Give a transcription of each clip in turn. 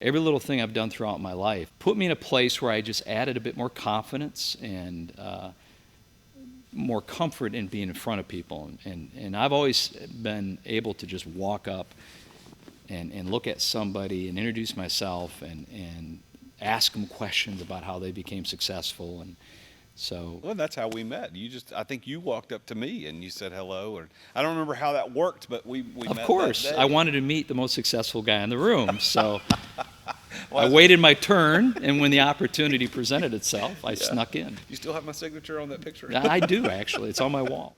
Every little thing I've done throughout my life put me in a place where I just added a bit more confidence and more comfort in being in front of people. And I've always been able to just walk up and look at somebody and introduce myself and ask them questions about how they became successful. And so, Well, that's how we met. I think you walked up to me and you said hello, or I don't remember how that worked, but we of met course, that day. I wanted to meet the most successful guy in the room. So Well, I waited my turn, and when the opportunity presented itself, I Yeah. snuck in. You still have my signature on that picture? I do, actually. It's on my wall.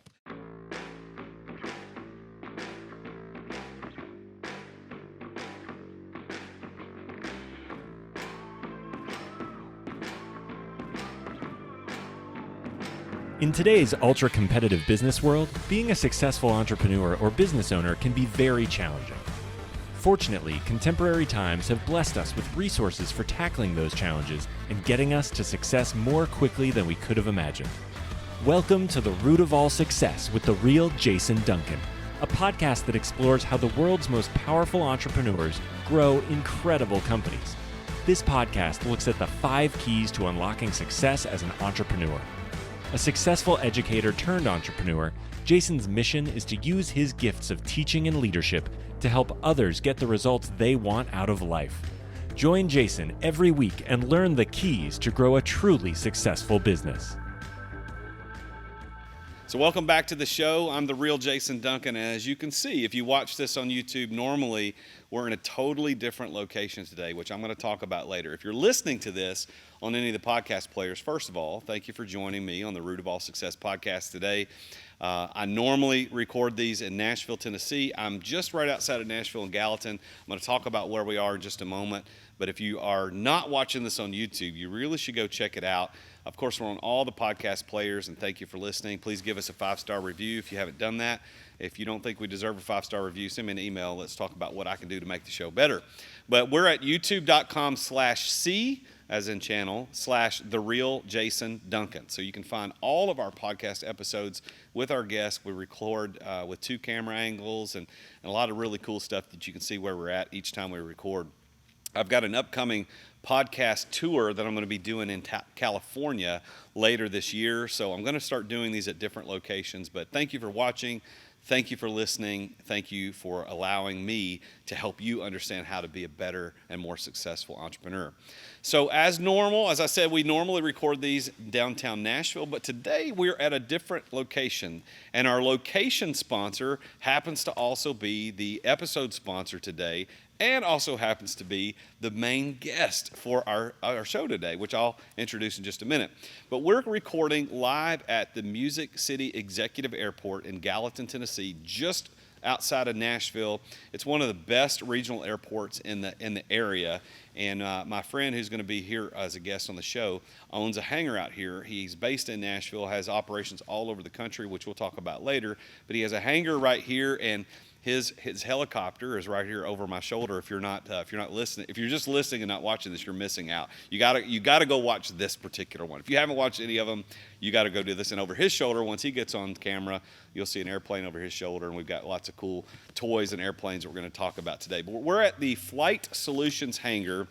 In today's ultra-competitive business world, being a successful entrepreneur or business owner can be very challenging. Fortunately, contemporary times have blessed us with resources for tackling those challenges and getting us to success more quickly than we could have imagined. Welcome to The Root of All Success with the real Jason Duncan, a podcast that explores how the world's most powerful entrepreneurs grow incredible companies. This podcast looks at the 5 keys to unlocking success as an entrepreneur. A successful educator turned entrepreneur, Jason's mission is to use his gifts of teaching and leadership to help others get the results they want out of life. Join Jason every week and learn the keys to grow a truly successful business. So welcome back to the show. I'm the real Jason Duncan. And as you can see, if you watch this on YouTube, normally we're in a totally different location today, which I'm going to talk about later. If you're listening to this on any of the podcast players, first of all, thank you for joining me on the Root of All Success podcast today. I normally record these in Nashville, Tennessee. I'm just right outside of Nashville in Gallatin. I'm going to talk about where we are in just a moment. But if you are not watching this on YouTube, you really should go check it out. Of course, we're on all the podcast players, and thank you for listening. Please give us a 5-star review if you haven't done that. If you don't think we deserve a 5-star review, send me an email. Let's talk about what I can do to make the show better. But we're at youtube.com/C, as in channel, /The Real Jason Duncan. So you can find all of our podcast episodes with our guests. We record with 2 camera angles and a lot of really cool stuff that you can see where we're at each time we record. I've got an upcoming podcast tour that I'm going to be doing in California later this year. So I'm going to start doing these at different locations. But thank you for watching. Thank you for listening. Thank you for allowing me to help you understand how to be a better and more successful entrepreneur. So as normal, as I said, we normally record these downtown Nashville, but today we're at a different location. And our location sponsor happens to also be the episode sponsor today, and also happens to be the main guest for our show today, which I'll introduce in just a minute. But we're recording live at the Music City Executive Airport in Gallatin, Tennessee, just outside of Nashville. It's one of the best regional airports in the area. And my friend who's going to be here as a guest on the show owns a hangar out here. He's based in Nashville, has operations all over the country, which we'll talk about later. But he has a hangar right here, and his helicopter is right here over my shoulder. If you're not listening, if you're just listening and not watching this, you're missing out. You gotta go watch this particular one. If you haven't watched any of them, you got to go do this. And over his shoulder, once he gets on camera, you'll see an airplane over his shoulder, and we've got lots of cool toys and airplanes that we're going to talk about today. But we're at the Flight Solutions hangar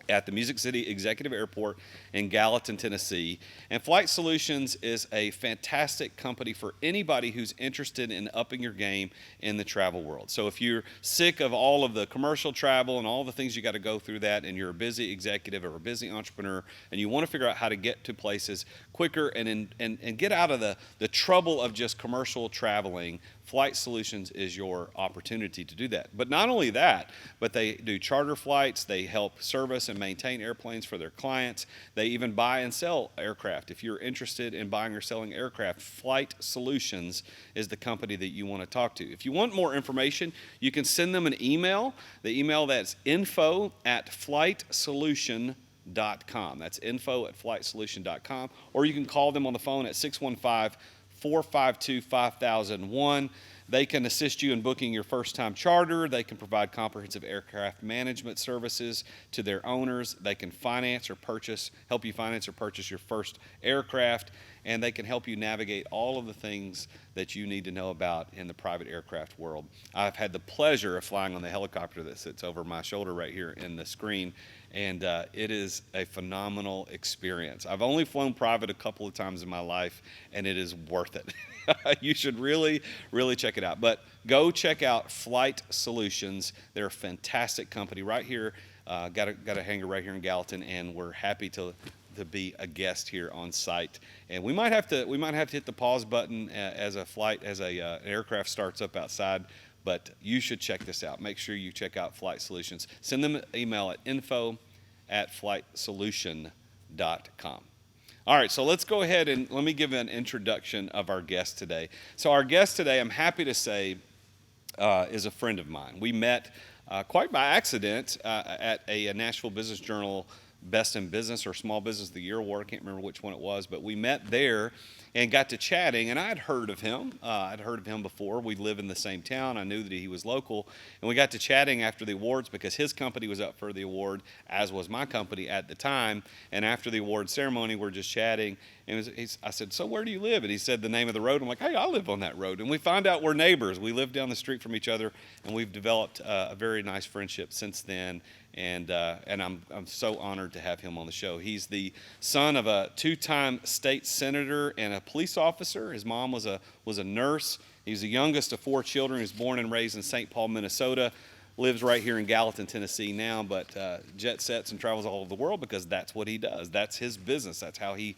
at the Music City Executive Airport in Gallatin, Tennessee. And Flight Solutions is a fantastic company for anybody who's interested in upping your game in the travel world. So if you're sick of all of the commercial travel and all the things you got to go through that, and you're a busy executive or a busy entrepreneur, and you want to figure out how to get to places quicker and get out of the trouble of just commercial traveling, Flight Solutions is your opportunity to do that. But not only that, but they do charter flights. They help service and maintain airplanes for their clients. They even buy and sell aircraft. If you're interested in buying or selling aircraft, Flight Solutions is the company that you want to talk to. If you want more information, you can send them an email. The email that's info@flightsolution.com. That's info@flightsolution.com. Or you can call them on the phone at 615-452-5001. They can assist you in booking your first-time charter. They can provide comprehensive aircraft management services to their owners. They can help you finance or purchase your first aircraft. and they can help you navigate all of the things that you need to know about in the private aircraft world. I've had the pleasure of flying on the helicopter that sits over my shoulder right here in the screen, and it is a phenomenal experience. I've only flown private a couple of times in my life, and it is worth it. You should really, really check it out. But go check out Flight Solutions. They're a fantastic company right here. Got a hangar right here in Gallatin, and we're happy to be a guest here on site. And we might have to hit the pause button as an aircraft starts up outside. But you should check this out. Make sure you check out Flight Solutions. Send them an email at info@flightsolution.com. All right, so let's go ahead and let me give an introduction of our guest today. So our guest today, I'm happy to say, is a friend of mine. We met quite by accident at a Nashville Business Journal Best in Business or Small Business of the Year award. I can't remember which one it was, but we met there and got to chatting, and I'd heard of him. I'd heard of him before. We live in the same town. I knew that he was local, and we got to chatting after the awards because his company was up for the award, as was my company at the time. And after the award ceremony, we're just chatting, and I said, "So where do you live?" And he said the name of the road. I'm like, "Hey, I live on that road." And we found out we're neighbors. We live down the street from each other, and we've developed a very nice friendship since then. And I'm so honored to have him on the show. He's the son of a two-time state senator and a police officer. His mom was a nurse. He's the youngest of 4 children. He was born and raised in St. Paul, Minnesota. Lives right here in Gallatin, Tennessee now, but jet sets and travels all over the world because that's what he does. That's his business. That's how he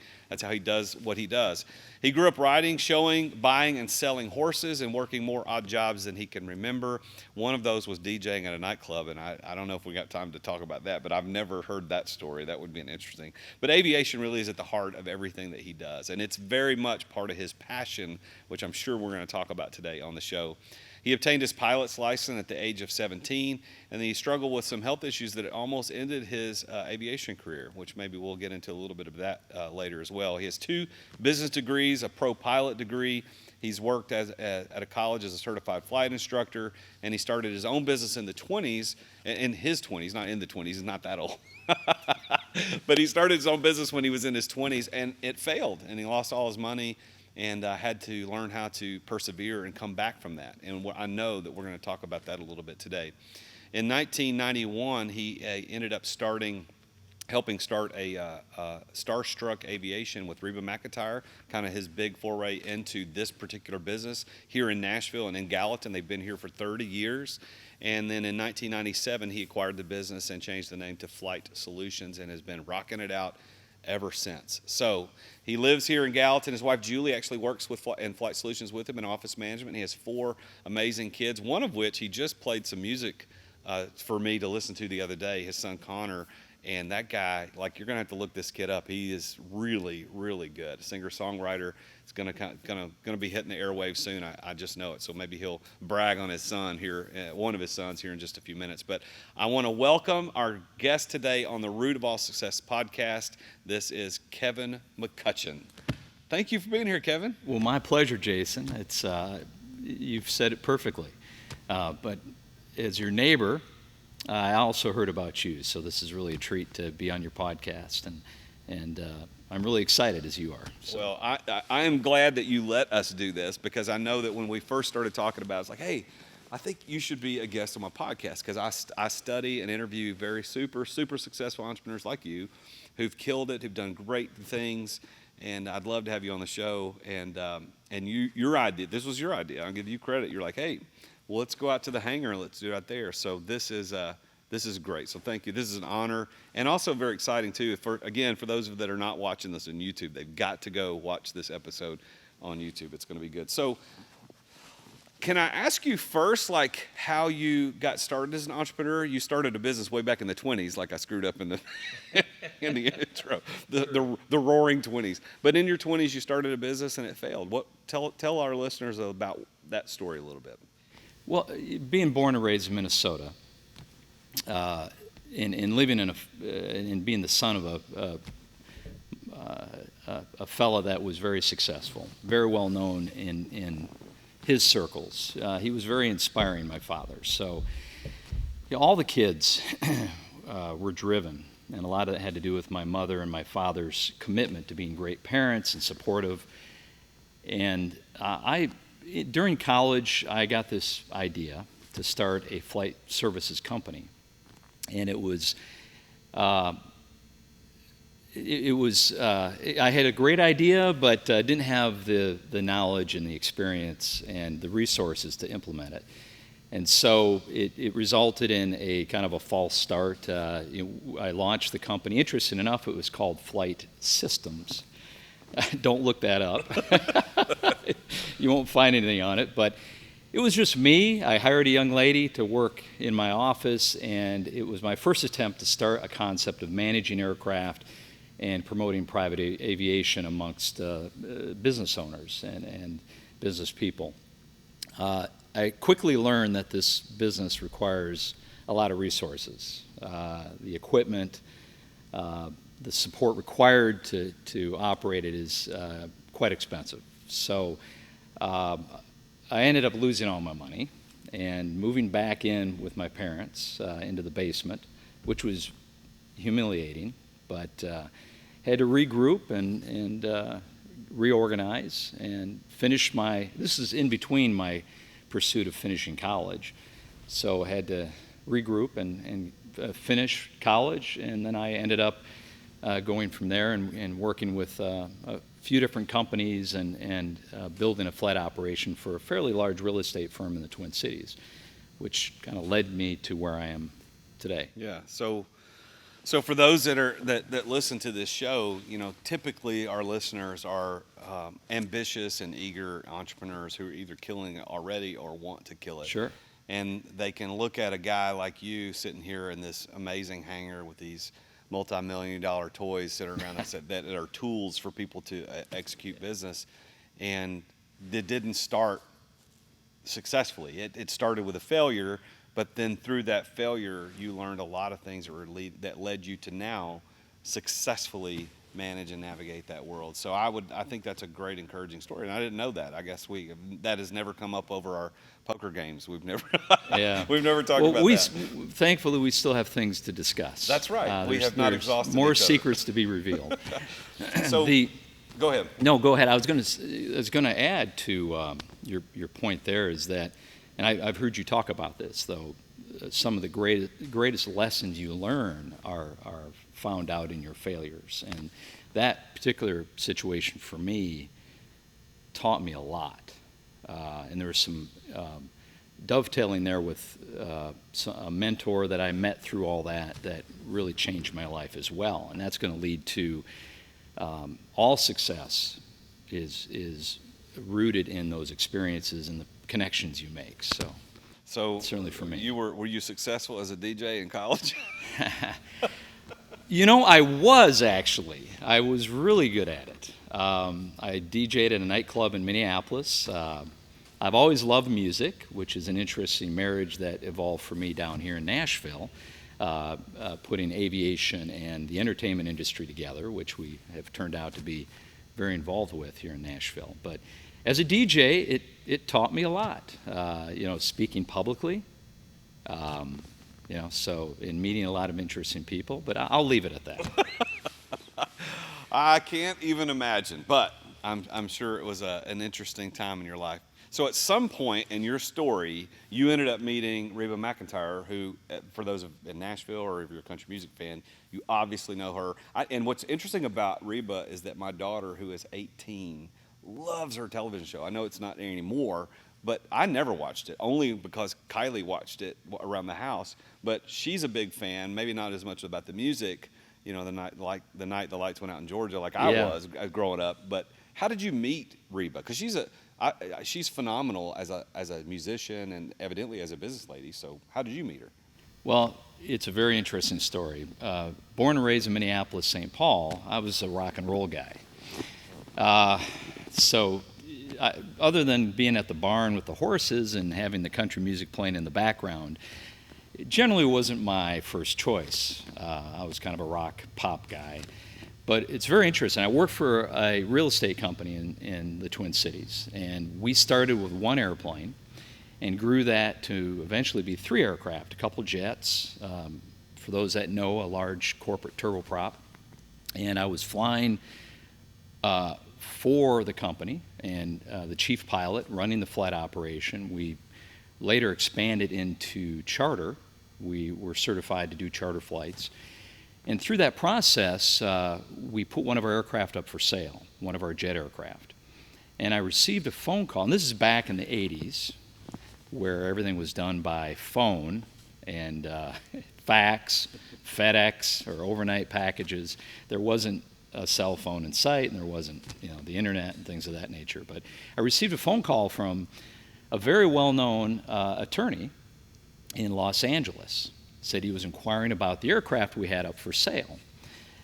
does what he does. He grew up riding, showing, buying, and selling horses and working more odd jobs than he can remember. One of those was DJing at a nightclub, and I don't know if we got time to talk about that, but I've never heard that story. That would be interesting. But aviation really is at the heart of everything that he does, and it's very much part of his passion, which I'm sure we're going to talk about today on the show. He obtained his pilot's license at the age of 17, and then he struggled with some health issues that almost ended his aviation career, which maybe we'll get into a little bit of that later as well. He has 2 business degrees, a pro pilot degree. He's worked at a college as a certified flight instructor, and he started his own business in his 20s, not in the 20s, he's not that old. But he started his own business when he was in his 20s, and it failed, and he lost all his money. And had to learn how to persevere and come back from that. And I know that we're going to talk about that a little bit today. In 1991, he ended up helping start a Starstruck Aviation with Reba McEntire, kind of his big foray into this particular business here in Nashville and in Gallatin. They've been here for 30 years. And then in 1997, he acquired the business and changed the name to Flight Solutions and has been rocking it out ever since. So he lives here in Gallatin. His wife Julie actually works in Flight Solutions with him in office management. He has 4 amazing kids, one of which he just played some music for me to listen to the other day, his son Connor. And that guy, you're going to have to look this kid up. He is really, really good. A singer-songwriter. It's going to be hitting the airwaves soon. I just know it. So maybe he'll brag on his son here, one of his sons here in just a few minutes. But I want to welcome our guest today on the Root of All Success podcast. This is Kevin McCutcheon. Thank you for being here, Kevin. Well, my pleasure, Jason. It's you've said it perfectly. But as your neighbor, I also heard about you, so this is really a treat to be on your podcast, and I'm really excited as you are. So. Well, I am glad that you let us do this because I know that when we first started talking about it, it's like, hey, I think you should be a guest on my podcast because I study and interview very super successful entrepreneurs like you who've killed it, who've done great things, and I'd love to have you on the show. And your idea, this was your idea. I'll give you credit. You're like, hey, well, let's go out to the hangar and let's do it out there. So this is great. So thank you. This is an honor and also very exciting too. For those that are not watching this on YouTube, they've got to go watch this episode on YouTube. It's going to be good. So can I ask you first, how you got started as an entrepreneur? You started a business way back in the 20s, like I screwed up in the in the intro, the roaring 20s. But in your 20s, you started a business and it failed. Tell our listeners about that story a little bit. Well, being born and raised in Minnesota, and living and being the son of a fella that was very successful, very well known in his circles. He was very inspiring, my father. So all the kids were driven And a lot of that had to do with my mother and my father's commitment to being great parents and supportive. And during college, I got this idea to start a flight services company. And I had a great idea, but didn't have the knowledge and the experience and the resources to implement it. And so it resulted in a kind of a false start. I launched the company. Interesting enough, it was called Flight Systems. Don't look that up. You won't find anything on it. But it was just me. I hired a young lady to work in my office, and it was my first attempt to start a concept of managing aircraft and promoting private aviation amongst business owners and business people. I quickly learned that this business requires a lot of resources. The equipment, the support required to operate it is quite expensive. So I ended up losing all my money and moving back in with my parents into the basement, which was humiliating, but had to regroup and reorganize and finish this is in between my pursuit of finishing college. So I had to regroup and finish college, and then I ended up going from there and working with a few different companies and building a flight operation for a fairly large real estate firm in the Twin Cities, which kind of led me to where I am today. Yeah. So for those that listen to this show, typically our listeners are ambitious and eager entrepreneurs who are either killing it already or want to kill it. Sure. And they can look at a guy like you sitting here in this amazing hangar with these multi-million-dollar toys sitting around us that are tools for people to execute business, and it didn't start successfully. It started with a failure. But then through that failure, you learned a lot of things that led you to now successfully manage and navigate that world. So I think that's a great encouraging story, and I didn't know that. I guess that has never come up over our poker games. We've never we've never talked about that. Thankfully, we still have things to discuss. That's right. We have not exhausted more each other. secrets to be revealed. So go ahead. No, go ahead. I was going to add to your point there is that. And I've heard you talk about this, though. Some of the greatest lessons you learn are found out in your failures. And that particular situation for me taught me a lot. And there was some dovetailing there with a mentor that I met through all that really changed my life as well. And that's going to lead to all success is rooted in those experiences and the connections you make. So certainly for me. Were you successful as a DJ in college? I was actually. I was really good at it. I DJ'd at a nightclub in Minneapolis. I've always loved music, which is an interesting marriage that evolved for me down here in Nashville, putting aviation and the entertainment industry together, which we have turned out to be very involved with here in Nashville. But as a DJ, it taught me a lot. Speaking publicly, so in meeting a lot of interesting people. But I'll leave it at that. I can't even imagine, but I'm sure it was an interesting time in your life. So at some point in your story, you ended up meeting Reba McEntire, who, for those in Nashville or if you're a country music fan, you obviously know her. And what's interesting about Reba is that my daughter, who is 18, loves her television show. I know it's not there anymore, but I never watched it, only because Kylie watched it around the house. But she's a big fan, maybe not as much about the music, the night the lights went out in Georgia, like I was growing up. But how did you meet Reba? Because she's phenomenal as a musician and evidently as a business lady. So how did you meet her? Well, it's a very interesting story. Born and raised in Minneapolis, St. Paul, I was a rock and roll guy. Other than being at the barn with the horses and having the country music playing in the background, it generally wasn't my first choice. I was kind of a rock pop guy. But it's very interesting. I worked for a real estate company in the Twin Cities, and we started with one airplane and grew that to eventually be 3 aircraft, a couple jets, for those that know, a large corporate turboprop. And I was flying for the company and the chief pilot running the flight operation. We later expanded into charter. We were certified to do charter flights. And through that process, we put one of our aircraft up for sale, one of our jet aircraft. And I received a phone call, and this is back in the 80s, where everything was done by phone and fax, FedEx, or overnight packages. There wasn't a cell phone in sight, and there wasn't, the internet and things of that nature. But I received a phone call from a very well-known attorney in Los Angeles. Said he was inquiring about the aircraft we had up for sale.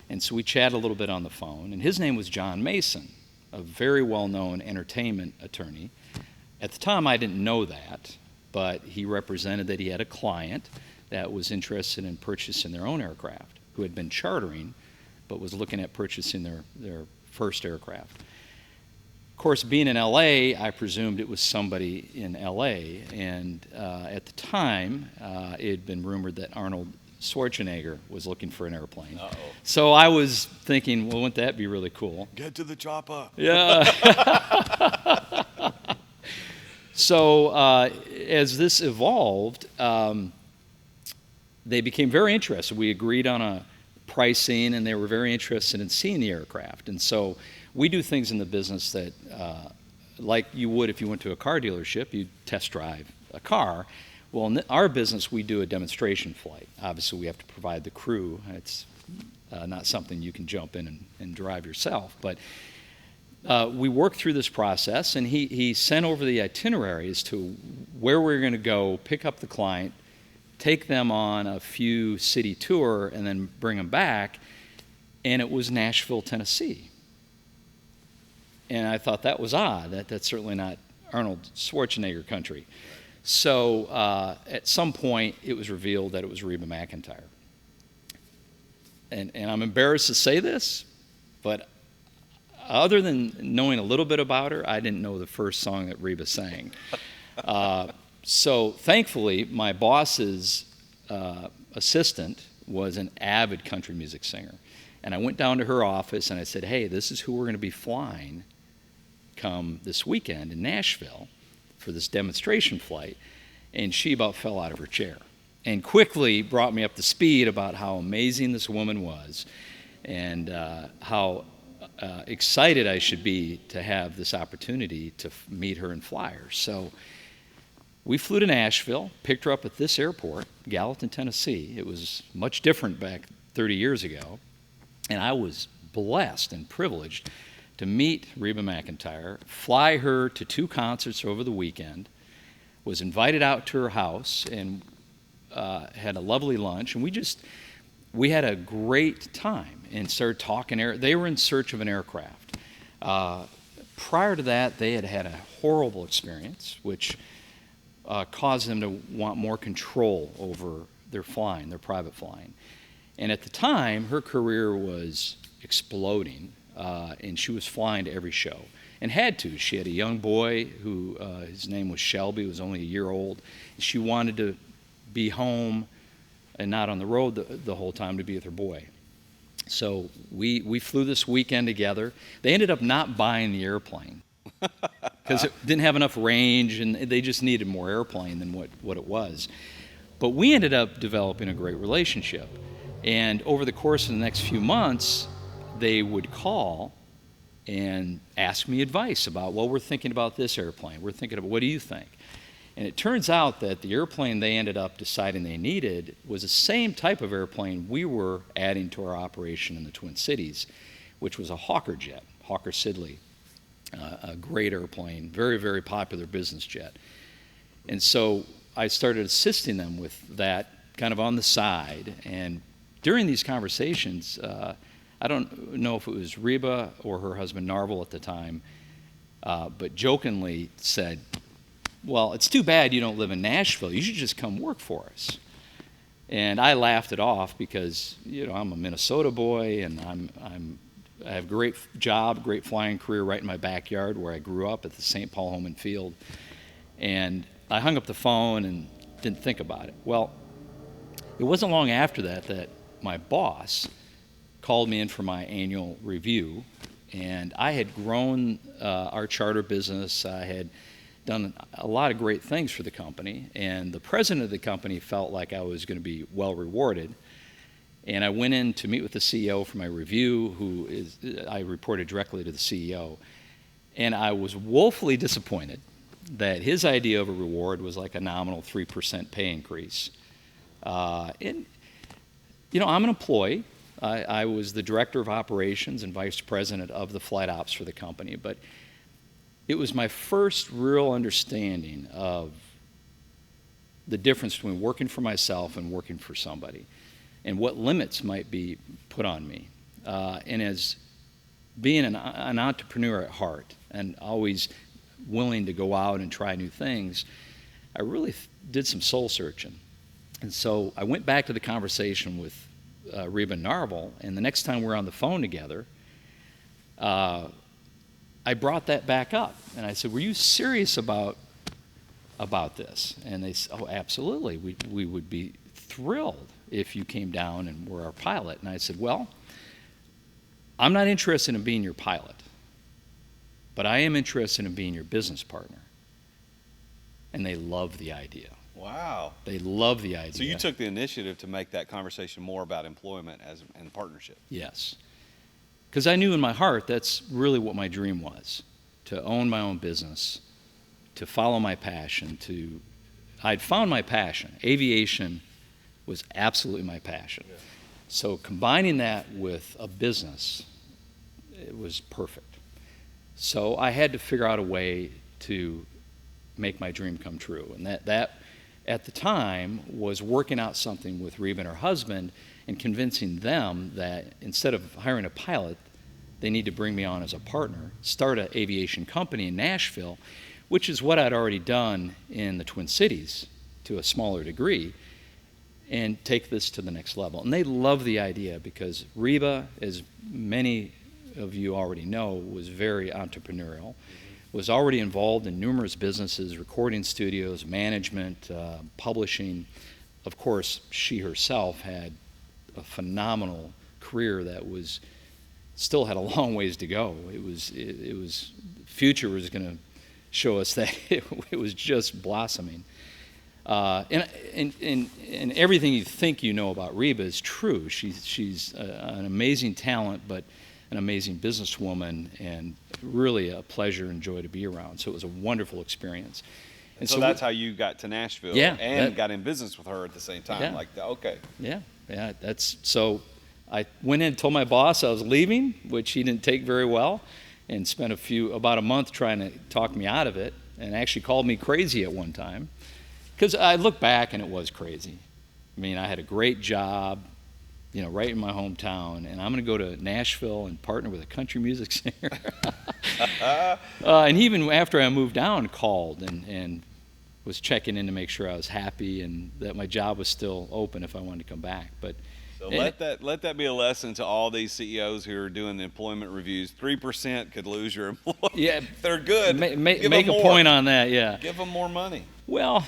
And so we chatted a little bit on the phone, and his name was John Mason, a very well-known entertainment attorney. At the time, I didn't know that, but he represented that he had a client that was interested in purchasing their own aircraft, who had been chartering, but was looking at purchasing their first aircraft. Of course, being in L.A., I presumed it was somebody in L.A., and at the time, it had been rumored that Arnold Schwarzenegger was looking for an airplane. Uh-oh. So I was thinking, well, wouldn't that be really cool? Get to the Choppa. Yeah. So as this evolved, they became very interested. We agreed on a pricing, and they were very interested in seeing the aircraft. And so we do things in the business that, like you would if you went to a car dealership, you'd test drive a car. Well, in our business, we do a demonstration flight. Obviously, we have to provide the crew. It's not something you can jump in and drive yourself. But we worked through this process, and he sent over the itinerary as to where we were going to go, pick up the client, take them on a few city tour, and then bring them back. And it was Nashville, Tennessee. And I thought that was odd. That's certainly not Arnold Schwarzenegger country. So at some point, it was revealed that it was Reba McEntire. And I'm embarrassed to say this, but other than knowing a little bit about her, I didn't know the first song that Reba sang. So thankfully, my boss's assistant was an avid country music singer. And I went down to her office and I said, hey, this is who we're going to be flying come this weekend in Nashville for this demonstration flight. And she about fell out of her chair and quickly brought me up to speed about how amazing this woman was and how excited I should be to have this opportunity to meet her and fly her. So we flew to Nashville, picked her up at this airport, Gallatin, Tennessee. It was much different back 30 years ago. And I was blessed and privileged to meet Reba McEntire, fly her to 2 concerts over the weekend, was invited out to her house and had a lovely lunch. And we had a great time and started talking. They were in search of an aircraft. Prior to that, they had had a horrible experience, which caused them to want more control over their flying, their private flying. And at the time, her career was exploding, and she was flying to every show, and had to. She had a young boy who, his name was Shelby, was only a year old. She wanted to be home and not on the road the whole time, to be with her boy. So we flew this weekend together. They ended up not buying the airplane because it didn't have enough range, and they just needed more airplane than what it was. But we ended up developing a great relationship. And over the course of the next few months, they would call and ask me advice about, well, we're thinking about this airplane. We're thinking about, what do you think? And it turns out that the airplane they ended up deciding they needed was the same type of airplane we were adding to our operation in the Twin Cities, which was a Hawker jet, Hawker Siddeley, a great airplane, very, very popular business jet. And so I started assisting them with that kind of on the side. And during these conversations, I don't know if it was Reba or her husband Narvel at the time, but jokingly said, well, it's too bad you don't live in Nashville. You should just come work for us. And I laughed it off because, I'm a Minnesota boy, and I have a great job, great flying career right in my backyard where I grew up at the St. Paul Home and Field. And I hung up the phone and didn't think about it. Well, It wasn't long after that my boss called me in for my annual review, and I had grown our charter business. I had done a lot of great things for the company, and the president of the company felt like I was going to be well rewarded. And I went in to meet with the CEO for my review, I reported directly to the CEO, and I was woefully disappointed that his idea of a reward was like a nominal 3% pay increase. And, I'm an employee. I was the director of operations and vice president of the flight ops for the company, but it was my first real understanding of the difference between working for myself and working for somebody, and what limits might be put on me. And as being an entrepreneur at heart and always willing to go out and try new things, I really did some soul searching. And so I went back to the conversation with Reba and Narvel, and the next time we were on the phone together, I brought that back up. And I said, were you serious about this? And they said, oh, absolutely. We would be thrilled if you came down and were our pilot. And I said, well, I'm not interested in being your pilot, but I am interested in being your business partner. And they loved the idea. Wow. They loved the idea. So you took the initiative to make that conversation more about employment and partnership. Yes. Because I knew in my heart that's really what my dream was, to own my own business, to follow my passion. I'd found my passion. Aviation was absolutely my passion. Yeah. So combining that with a business, it was perfect. So I had to figure out a way to make my dream come true. And that at the time was working out something with Reba and her husband and convincing them that instead of hiring a pilot, they need to bring me on as a partner, start an aviation company in Nashville, which is what I'd already done in the Twin Cities to a smaller degree, and take this to the next level. And they love the idea because Reba, as many of you already know, was very entrepreneurial, was already involved in numerous businesses, recording studios, management, publishing. Of course, she herself had a phenomenal career that still had a long ways to go. Future was going to show us that it was just blossoming. And everything you think you know about Reba is true. She's an amazing talent, but an amazing businesswoman, and really a pleasure and joy to be around. So it was a wonderful experience. And so that's how you got to Nashville, got in business with her at the same time. Yeah. Okay. Yeah. So I went in and told my boss I was leaving, which he didn't take very well, and spent about a month trying to talk me out of it, and actually called me crazy at one time. Because I look back and it was crazy. I mean, I had a great job, right in my hometown, and I'm going to go to Nashville and partner with a country music singer. And even after I moved down, called and was checking in to make sure I was happy and that my job was still open if I wanted to come back. But so let that be a lesson to all these CEOs who are doing the employment reviews. 3% could lose your employee. Yeah, they're good. Make a point on that. Yeah, give them more money. Well,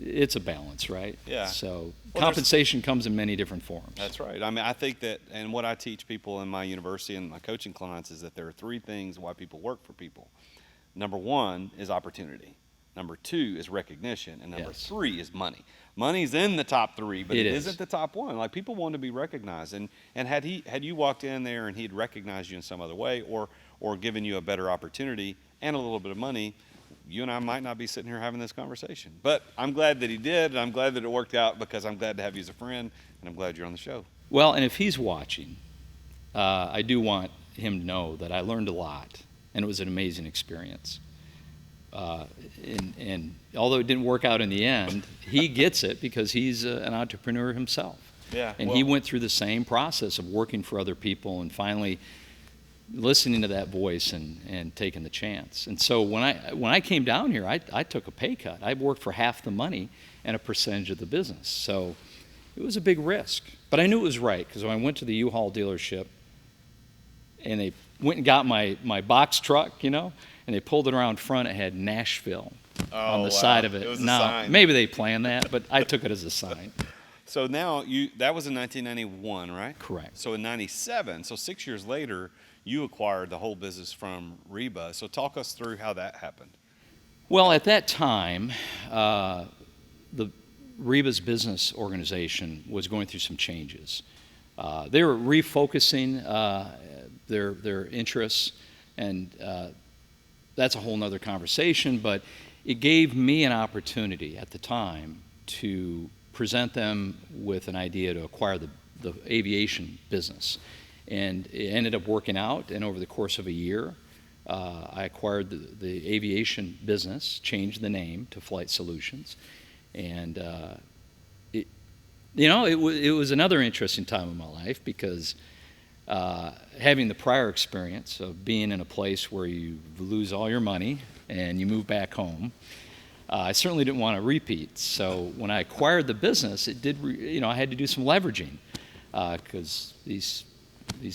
it's a balance, right? Yeah. So compensation comes in many different forms. That's right. I mean, I think that, and what I teach people in my university and my coaching clients is that there are three things why people work for people. Number one is opportunity. Number two is recognition. And number three is money. Money's in the top three, but it isn't the top one. Like, people want to be recognized. And had you walked in there and he'd recognized you in some other way or given you a better opportunity and a little bit of money, you and I might not be sitting here having this conversation. But I'm glad that he did, and I'm glad that it worked out, because I'm glad to have you as a friend, and I'm glad you're on the show. Well, and if he's watching, I do want him to know that I learned a lot, and it was an amazing experience. And although it didn't work out in the end, he gets it because he's an entrepreneur himself. Yeah. And he went through the same process of working for other people and finally listening to that voice and taking the chance. And so when I came down here, I took a pay cut. I worked for half the money and a percentage of the business. So it was a big risk. But I knew it was right, because when I went to the U-Haul dealership and they went and got my box truck, and they pulled it around front, it had Nashville on the side of it. It was a now, sign. maybe they planned that, but I took it as a sign. So now that was in 1991, right? Correct. So in 97, so 6 years later, you acquired the whole business from Reba. So talk us through how that happened. Well, at that time, the Reba's business organization was going through some changes. They were refocusing their interests, and that's a whole nother conversation, but it gave me an opportunity at the time to present them with an idea to acquire the aviation business. And it ended up working out, and over the course of a year, I acquired the aviation business, changed the name to Flight Solutions, and it was another interesting time in my life because having the prior experience of being in a place where you lose all your money and you move back home, I certainly didn't want to repeat. So when I acquired the business, it did. I had to do some leveraging because these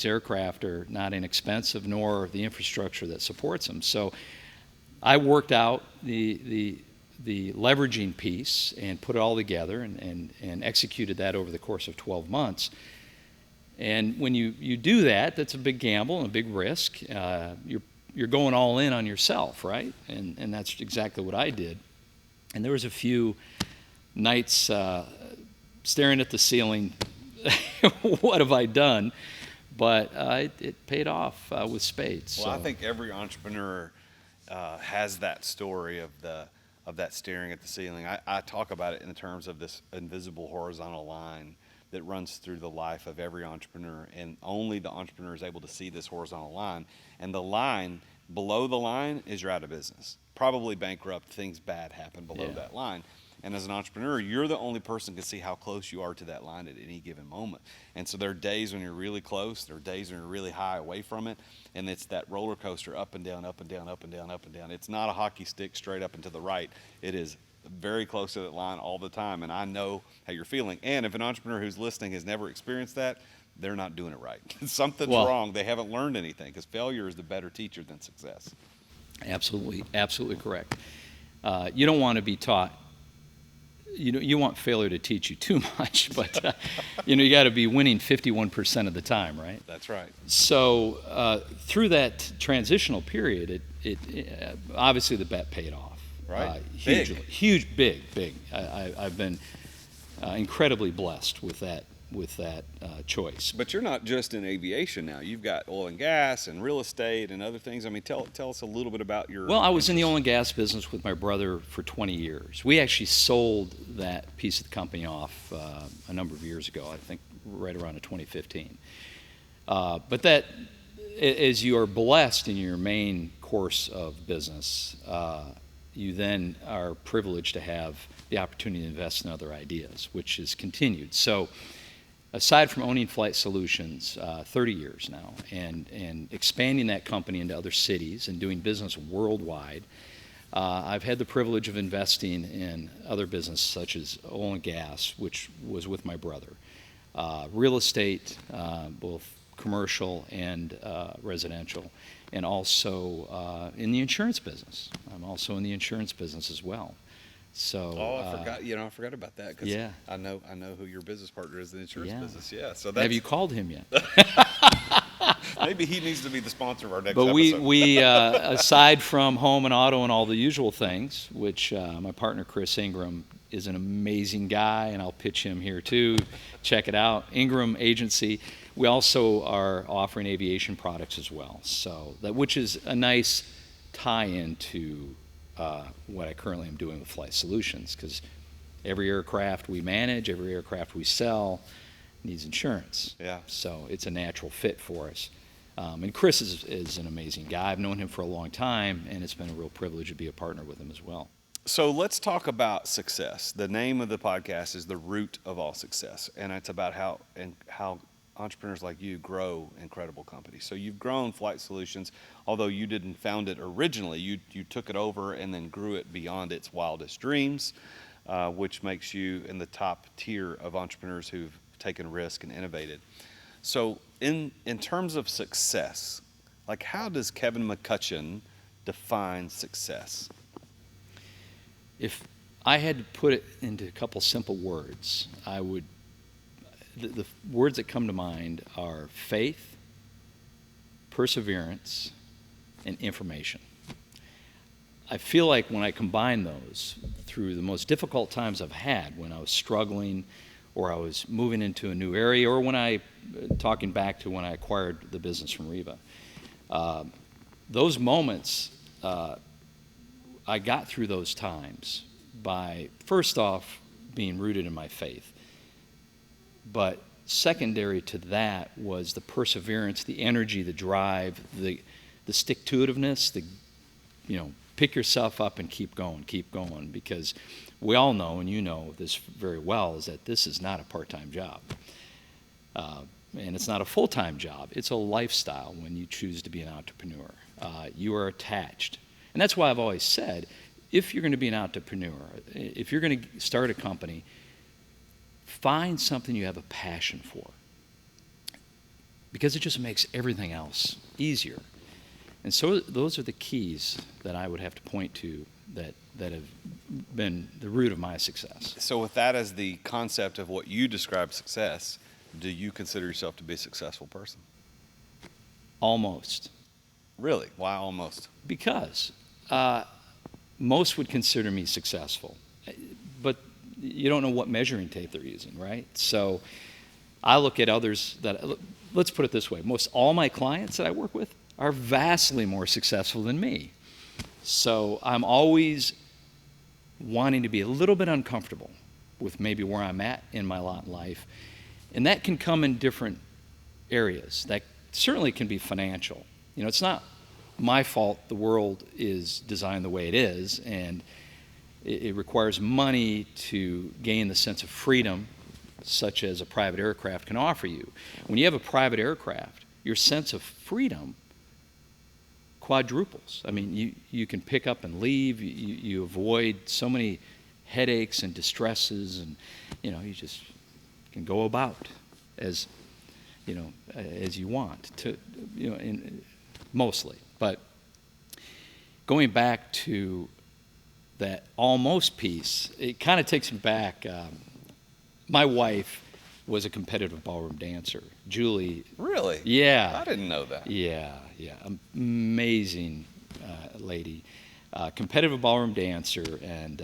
aircraft are not inexpensive, nor the infrastructure that supports them. So I worked out the leveraging piece and put it all together and executed that over the course of 12 months. And when you do that, that's a big gamble and a big risk. You're going all in on yourself, right? And that's exactly what I did. And there was a few nights staring at the ceiling, what have I done? But it paid off with spades. Well, so. I think every entrepreneur has that story of that staring at the ceiling. I talk about it in terms of this invisible horizontal line that runs through the life of every entrepreneur, and only the entrepreneur is able to see this horizontal line. And the line, below the line, is you're out of business. Probably bankrupt, things bad happen below that line. And as an entrepreneur, you're the only person who can see how close you are to that line at any given moment. And so there are days when you're really close, there are days when you're really high away from it, and it's that roller coaster up and down, up and down, up and down, up and down. It's not a hockey stick straight up and to the right. It is very close to that line all the time, and I know how you're feeling. And if an entrepreneur who's listening has never experienced that, they're not doing it right. Something's wrong. They haven't learned anything, because failure is the better teacher than success. Absolutely correct. You don't want to be taught. You want failure to teach you too much, but you got to be winning 51% of the time, right? That's right. So through that transitional period, it obviously the bet paid off. Right. Big. I've been incredibly blessed with that choice. But you're not just in aviation now. You've got oil and gas and real estate and other things. I mean, tell us a little bit about your... Well, I was in the oil and gas business with my brother for 20 years. We actually sold that piece of the company off a number of years ago, I think right around 2015. But that, as you are blessed in your main course of business, you then are privileged to have the opportunity to invest in other ideas, which has continued. So aside from owning Flight Solutions 30 years now and expanding that company into other cities and doing business worldwide, I've had the privilege of investing in other businesses such as oil and gas, which was with my brother, real estate, both commercial and residential, and also in the insurance business. I'm also in the insurance business as well. So I forgot. I forgot about that. Cause yeah, I know who your business partner is in the insurance business. Yeah. So have you called him yet? Maybe he needs to be the sponsor of our next episode. But we aside from home and auto and all the usual things, which my partner Chris Ingram is an amazing guy, and I'll pitch him here too. Check it out, Ingram Agency. We also are offering aviation products as well, so which is a nice tie-in to what I currently am doing with Flight Solutions, because every aircraft we manage, every aircraft we sell needs insurance. Yeah. So it's a natural fit for us. And Chris is an amazing guy. I've known him for a long time, and it's been a real privilege to be a partner with him as well. So let's talk about success. The name of the podcast is The Root of All Success, and it's about how entrepreneurs like you grow incredible companies. So you've grown Flight Solutions, although you didn't found it originally. You took it over and then grew it beyond its wildest dreams, which makes you in the top tier of entrepreneurs who've taken risk and innovated. So in terms of success, like how does Kevin McCutcheon define success? If I had to put it into a couple simple words, I would the words that come to mind are faith, perseverance, and information. I feel like when I combine those through the most difficult times I've had, when I was struggling or I was moving into a new area, or talking back to when I acquired the business from Reba, those moments, I got through those times by, first off, being rooted in my faith. But secondary to that was the perseverance, the energy, the drive, the stick-to-itiveness, pick yourself up and keep going, because we all know, and you know this very well, is that this is not a part-time job. And it's not a full-time job. It's a lifestyle when you choose to be an entrepreneur. You are attached. And that's why I've always said, if you're going to be an entrepreneur, if you're going to start a company, find something you have a passion for, because it just makes everything else easier. And so those are the keys that I would have to point to that have been the root of my success. So with that as the concept of what you describe success, do you consider yourself to be a successful person? Almost. Really? Why almost? Because most would consider me successful, but you don't know what measuring tape they're using, right? So I look at others let's put it this way, most all my clients that I work with are vastly more successful than me. So I'm always wanting to be a little bit uncomfortable with maybe where I'm at in my lot in life. And that can come in different areas. That certainly can be financial. It's not my fault the world is designed the way it is, and it requires money to gain the sense of freedom such as a private aircraft can offer you. When you have a private aircraft, your sense of freedom quadruples. I mean, you can pick up and leave. You avoid so many headaches and distresses, and you just can go about as you want to, mostly. But going back to that almost piece, it kind of takes me back. My wife was a competitive ballroom dancer. Julie. Really? Yeah. I didn't know that. Yeah. Amazing lady. Competitive ballroom dancer, and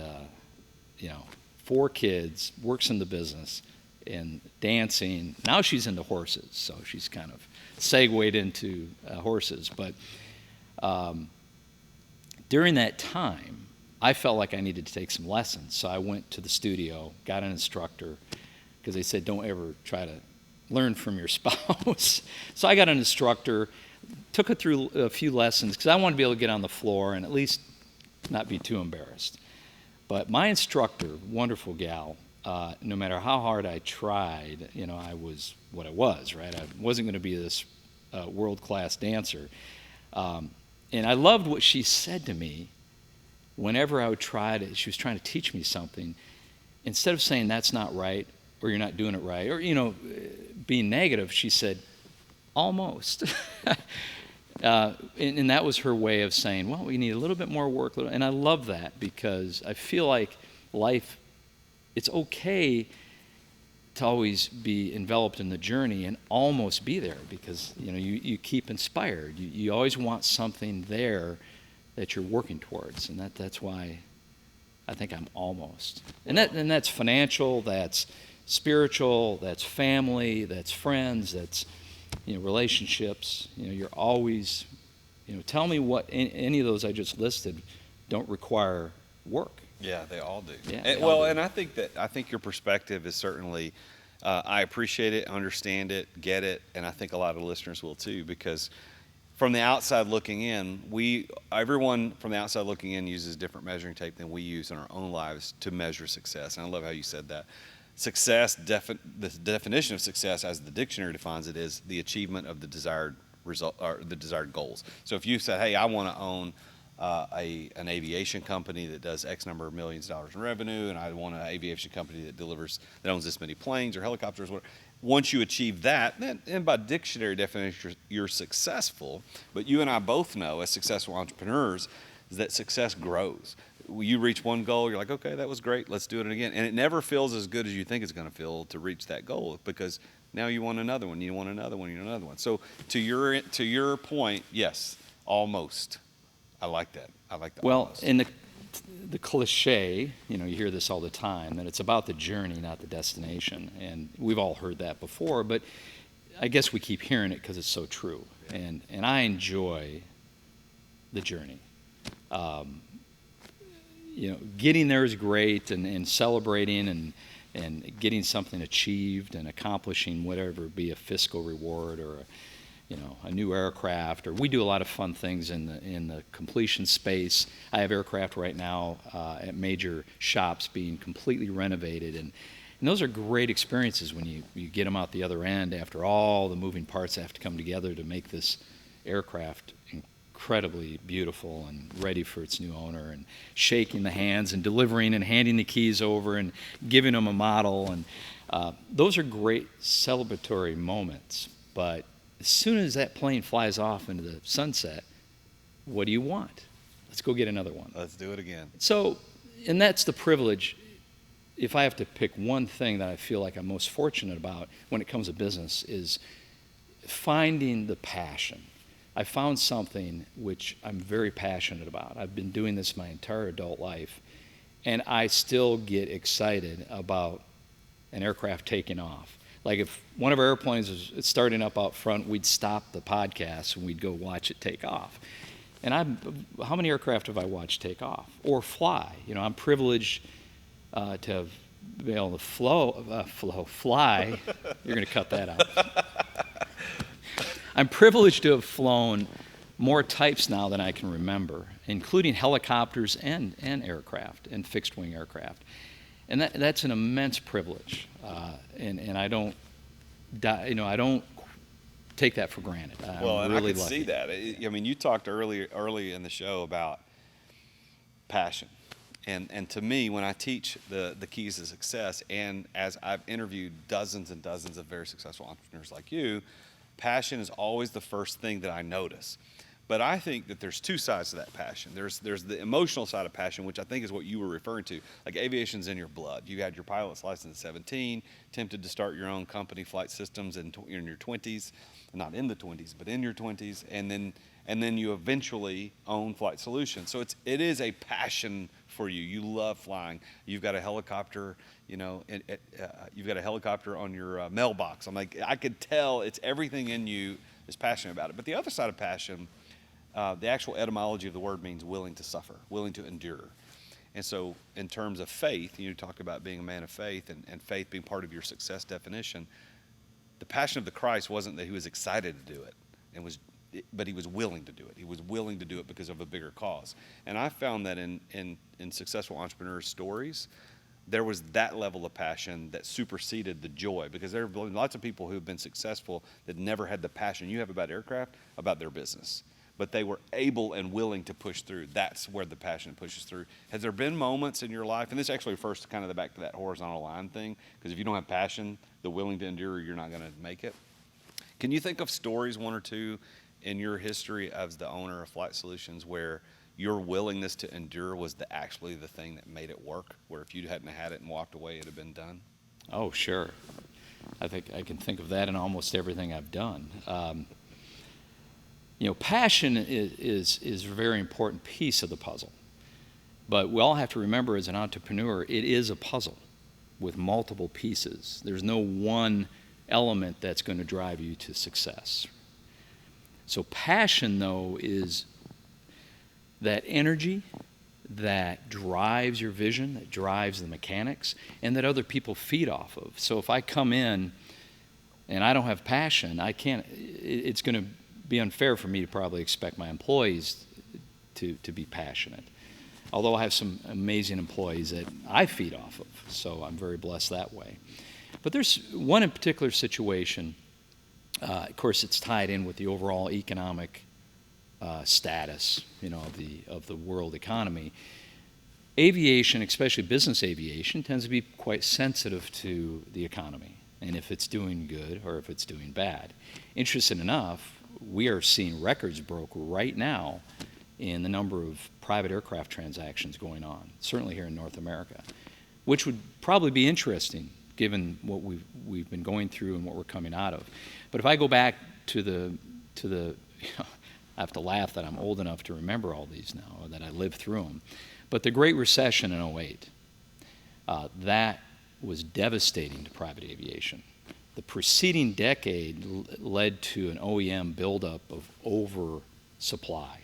4 kids, works in the business and dancing. Now she's into horses, so she's kind of segued into horses. But during that time, I felt like I needed to take some lessons. So I went to the studio, got an instructor, because they said don't ever try to learn from your spouse. So I got an instructor, took her through a few lessons, because I wanted to be able to get on the floor and at least not be too embarrassed. But my instructor, wonderful gal, no matter how hard I tried, I was what I was, right? I wasn't going to be this world-class dancer. And I loved what she said to me whenever I would try to, she was trying to teach me something. Instead of saying that's not right, or you're not doing it right, or, being negative, she said, almost. And that was her way of saying, well, we need a little bit more work. And I love that, because I feel like life, it's okay to always be enveloped in the journey and almost be there, because you keep inspired. You always want something there that you're working towards, and that's why I think I'm almost. And that's financial, that's spiritual, that's family, that's friends, that's relationships. You're always, tell me what any of those I just listed don't require work. Yeah, they all do. Yeah, and I think your perspective is certainly, I appreciate it, understand it, get it, and I think a lot of listeners will too, because from the outside looking in, everyone from the outside looking in uses different measuring tape than we use in our own lives to measure success. And I love how you said that. Success, the definition of success as the dictionary defines it, is the achievement of the desired result or the desired goals. So if you said, hey, I want to own an aviation company that does X number of millions of dollars in revenue, and I want an aviation company that owns this many planes or helicopters, whatever. Once you achieve that, then by dictionary definition, you're successful. But you and I both know, as successful entrepreneurs, is that success grows. you reach one goal, you're like, okay, that was great, let's do it again. And it never feels as good as you think it's going to feel to reach that goal, because now you want another one, you want another one, you want another one. So to your point, yes, almost. I like that. I like that. Well, almost. in the cliche, you hear this all the time, that it's about the journey, not the destination. And we've all heard that before, but I guess we keep hearing it because it's so true. And I enjoy the journey. Getting there is great, and celebrating and getting something achieved and accomplishing whatever, be a fiscal reward or a new aircraft, or we do a lot of fun things in the completion space. I have aircraft right now at major shops being completely renovated, and those are great experiences when you get them out the other end after all the moving parts have to come together to make this aircraft incredibly beautiful and ready for its new owner, and shaking the hands and delivering and handing the keys over and giving them a model. And those are great celebratory moments. But as soon as that plane flies off into the sunset, what do you want? Let's go get another one. Let's do it again. So, and that's the privilege. If I have to pick one thing that I feel like I'm most fortunate about when it comes to business, is finding the passion. I found something which I'm very passionate about. I've been doing this my entire adult life, and I still get excited about an aircraft taking off. Like if one of our airplanes was starting up out front, we'd stop the podcast and we'd go watch it take off. And how many aircraft have I watched take off or fly? I'm privileged to have been able to fly. You're going to cut that out. I'm privileged to have flown more types now than I can remember, including helicopters and aircraft and fixed-wing aircraft. And that's an immense privilege, and I don't take that for granted. Well, and really I can lucky. see that. You talked early in the show about passion, and to me, when I teach the keys to success, and as I've interviewed dozens and dozens of very successful entrepreneurs like you, passion is always the first thing that I notice. But I think that there's two sides to that passion. There's the emotional side of passion, which I think is what you were referring to. Like aviation's in your blood. You had your pilot's license at 17, tempted to start your own company, Flight Systems, in your 20s, not in the 20s, but in your 20s, and then you eventually own Flight Solutions. So it is a passion for you. You love flying. You've got a helicopter. You've got a helicopter on your mailbox. I could tell it's everything in you is passionate about it. But the other side of passion, the actual etymology of the word means willing to suffer, willing to endure. And so in terms of faith, you talk about being a man of faith and faith being part of your success definition. The passion of the Christ wasn't that he was excited to do it, but he was willing to do it. He was willing to do it because of a bigger cause. And I found that in successful entrepreneurs' stories, there was that level of passion that superseded the joy, because there are lots of people who have been successful that never had the passion you have about aircraft, about their business. But they were able and willing to push through. That's where the passion pushes through. Has there been moments in your life, and this actually refers to kind of back to that horizontal line thing, because if you don't have passion, the willing to endure, you're not going to make it. Can you think of stories, one or two, in your history as the owner of Flight Solutions where your willingness to endure was actually the thing that made it work, where if you hadn't had it and walked away, it'd have been done? Oh, sure. I think I can think of that in almost everything I've done. Passion is a very important piece of the puzzle. But we all have to remember, as an entrepreneur, it is a puzzle with multiple pieces. There's no one element that's going to drive you to success. So passion, though, is that energy that drives your vision, that drives the mechanics, and that other people feed off of. So if I come in and I don't have passion, it's going to be unfair for me to probably expect my employees to be passionate. Although I have some amazing employees that I feed off of, so I'm very blessed that way. But there's one in particular situation, of course it's tied in with the overall economic status, of the world economy. Aviation, especially business aviation, tends to be quite sensitive to the economy, and if it's doing good or if it's doing bad. Interesting enough, we are seeing records broke right now in the number of private aircraft transactions going on, certainly here in North America, which would probably be interesting given what we've been going through and what we're coming out of. But if I go back to the I have to laugh that I'm old enough to remember all these now, or that I lived through them. But the Great Recession in '08, that was devastating to private aviation. The preceding decade led to an OEM buildup of oversupply.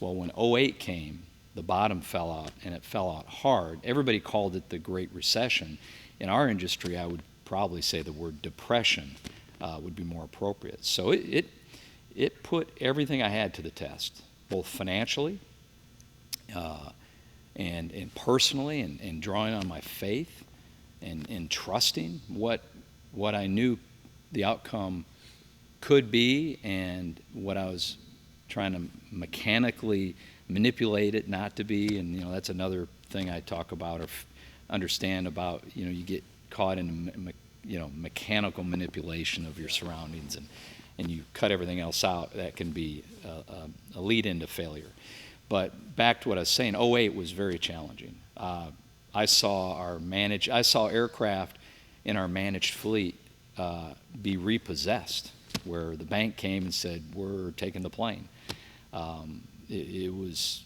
Well, when '08 came, the bottom fell out, and it fell out hard. Everybody called it the Great Recession. In our industry, I would probably say the word depression would be more appropriate. So it put everything I had to the test, both financially and personally, and drawing on my faith and trusting what I knew the outcome could be, and what I was trying to mechanically manipulate it not to be. And that's another thing I talk about or understand about. You get caught in mechanical manipulation of your surroundings, and you cut everything else out. That can be a lead into failure. But back to what I was saying, '08 was very challenging. I saw aircraft in our managed fleet be repossessed, where the bank came and said, "We're taking the plane." It was,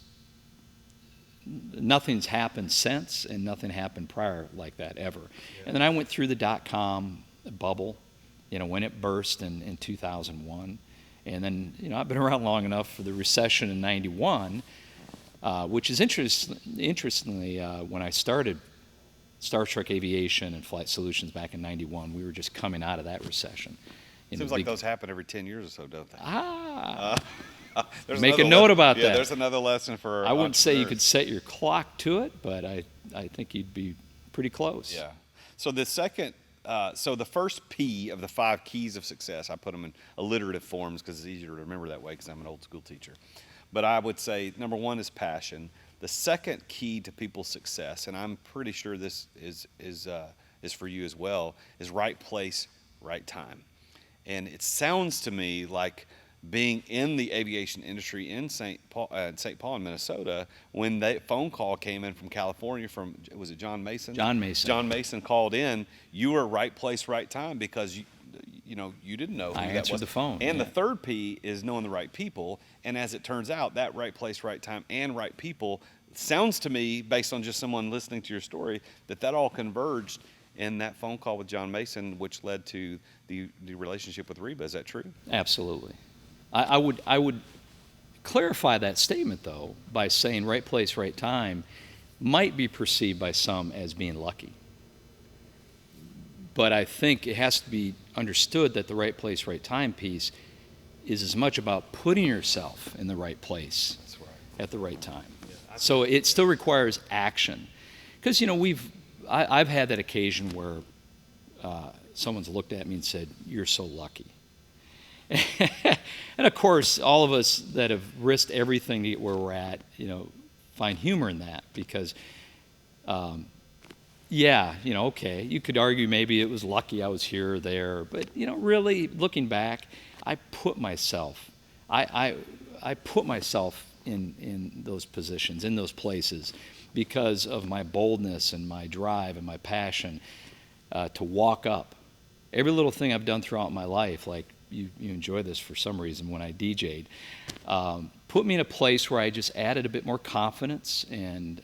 nothing's happened since, and nothing happened prior like that ever. Yeah. And then I went through the dot-com bubble, when it burst in 2001. And then, I've been around long enough for the recession in '91, which is interestingly, when I started Star Trek Aviation and Flight Solutions back in '91, we were just coming out of that recession. Seems like those happen every 10 years or so, don't they? Make a note about that. Yeah, there's another lesson for I wouldn't say you could set your clock to it, but I think you'd be pretty close. Yeah. So the first P of the 5 keys of success, I put them in alliterative forms because it's easier to remember that way because I'm an old school teacher. But I would say number 1 is passion. The second key to people's success, and I'm pretty sure this is for you as well, is right place, right time. And it sounds to me like being in the aviation industry in St. Paul, Minnesota, when that phone call came in from California was it John Mason? John Mason. John Mason called in. You were right place, right time because you didn't know who I that answered was. the phone. And the third P is knowing the right people. And as it turns out, that right place, right time, and right people sounds to me, based on just someone listening to your story, that all converged in that phone call with John Mason, which led to the relationship with Reba. Is that true? Absolutely. I would clarify that statement, though, by saying right place, right time might be perceived by some as being lucky. But I think it has to be understood that the right place, right time piece is as much about putting yourself in the right place at the right time. Yeah, so it still requires action. Because, I've had that occasion where someone's looked at me and said, "You're so lucky." And of course, all of us that have risked everything to get where we're at, find humor in that because, okay, you could argue maybe it was lucky I was here or there, but really looking back, I put myself in those positions, in those places, because of my boldness and my drive and my passion to walk up. Every little thing I've done throughout my life, like you enjoy this for some reason when I DJ'd, put me in a place where I just added a bit more confidence and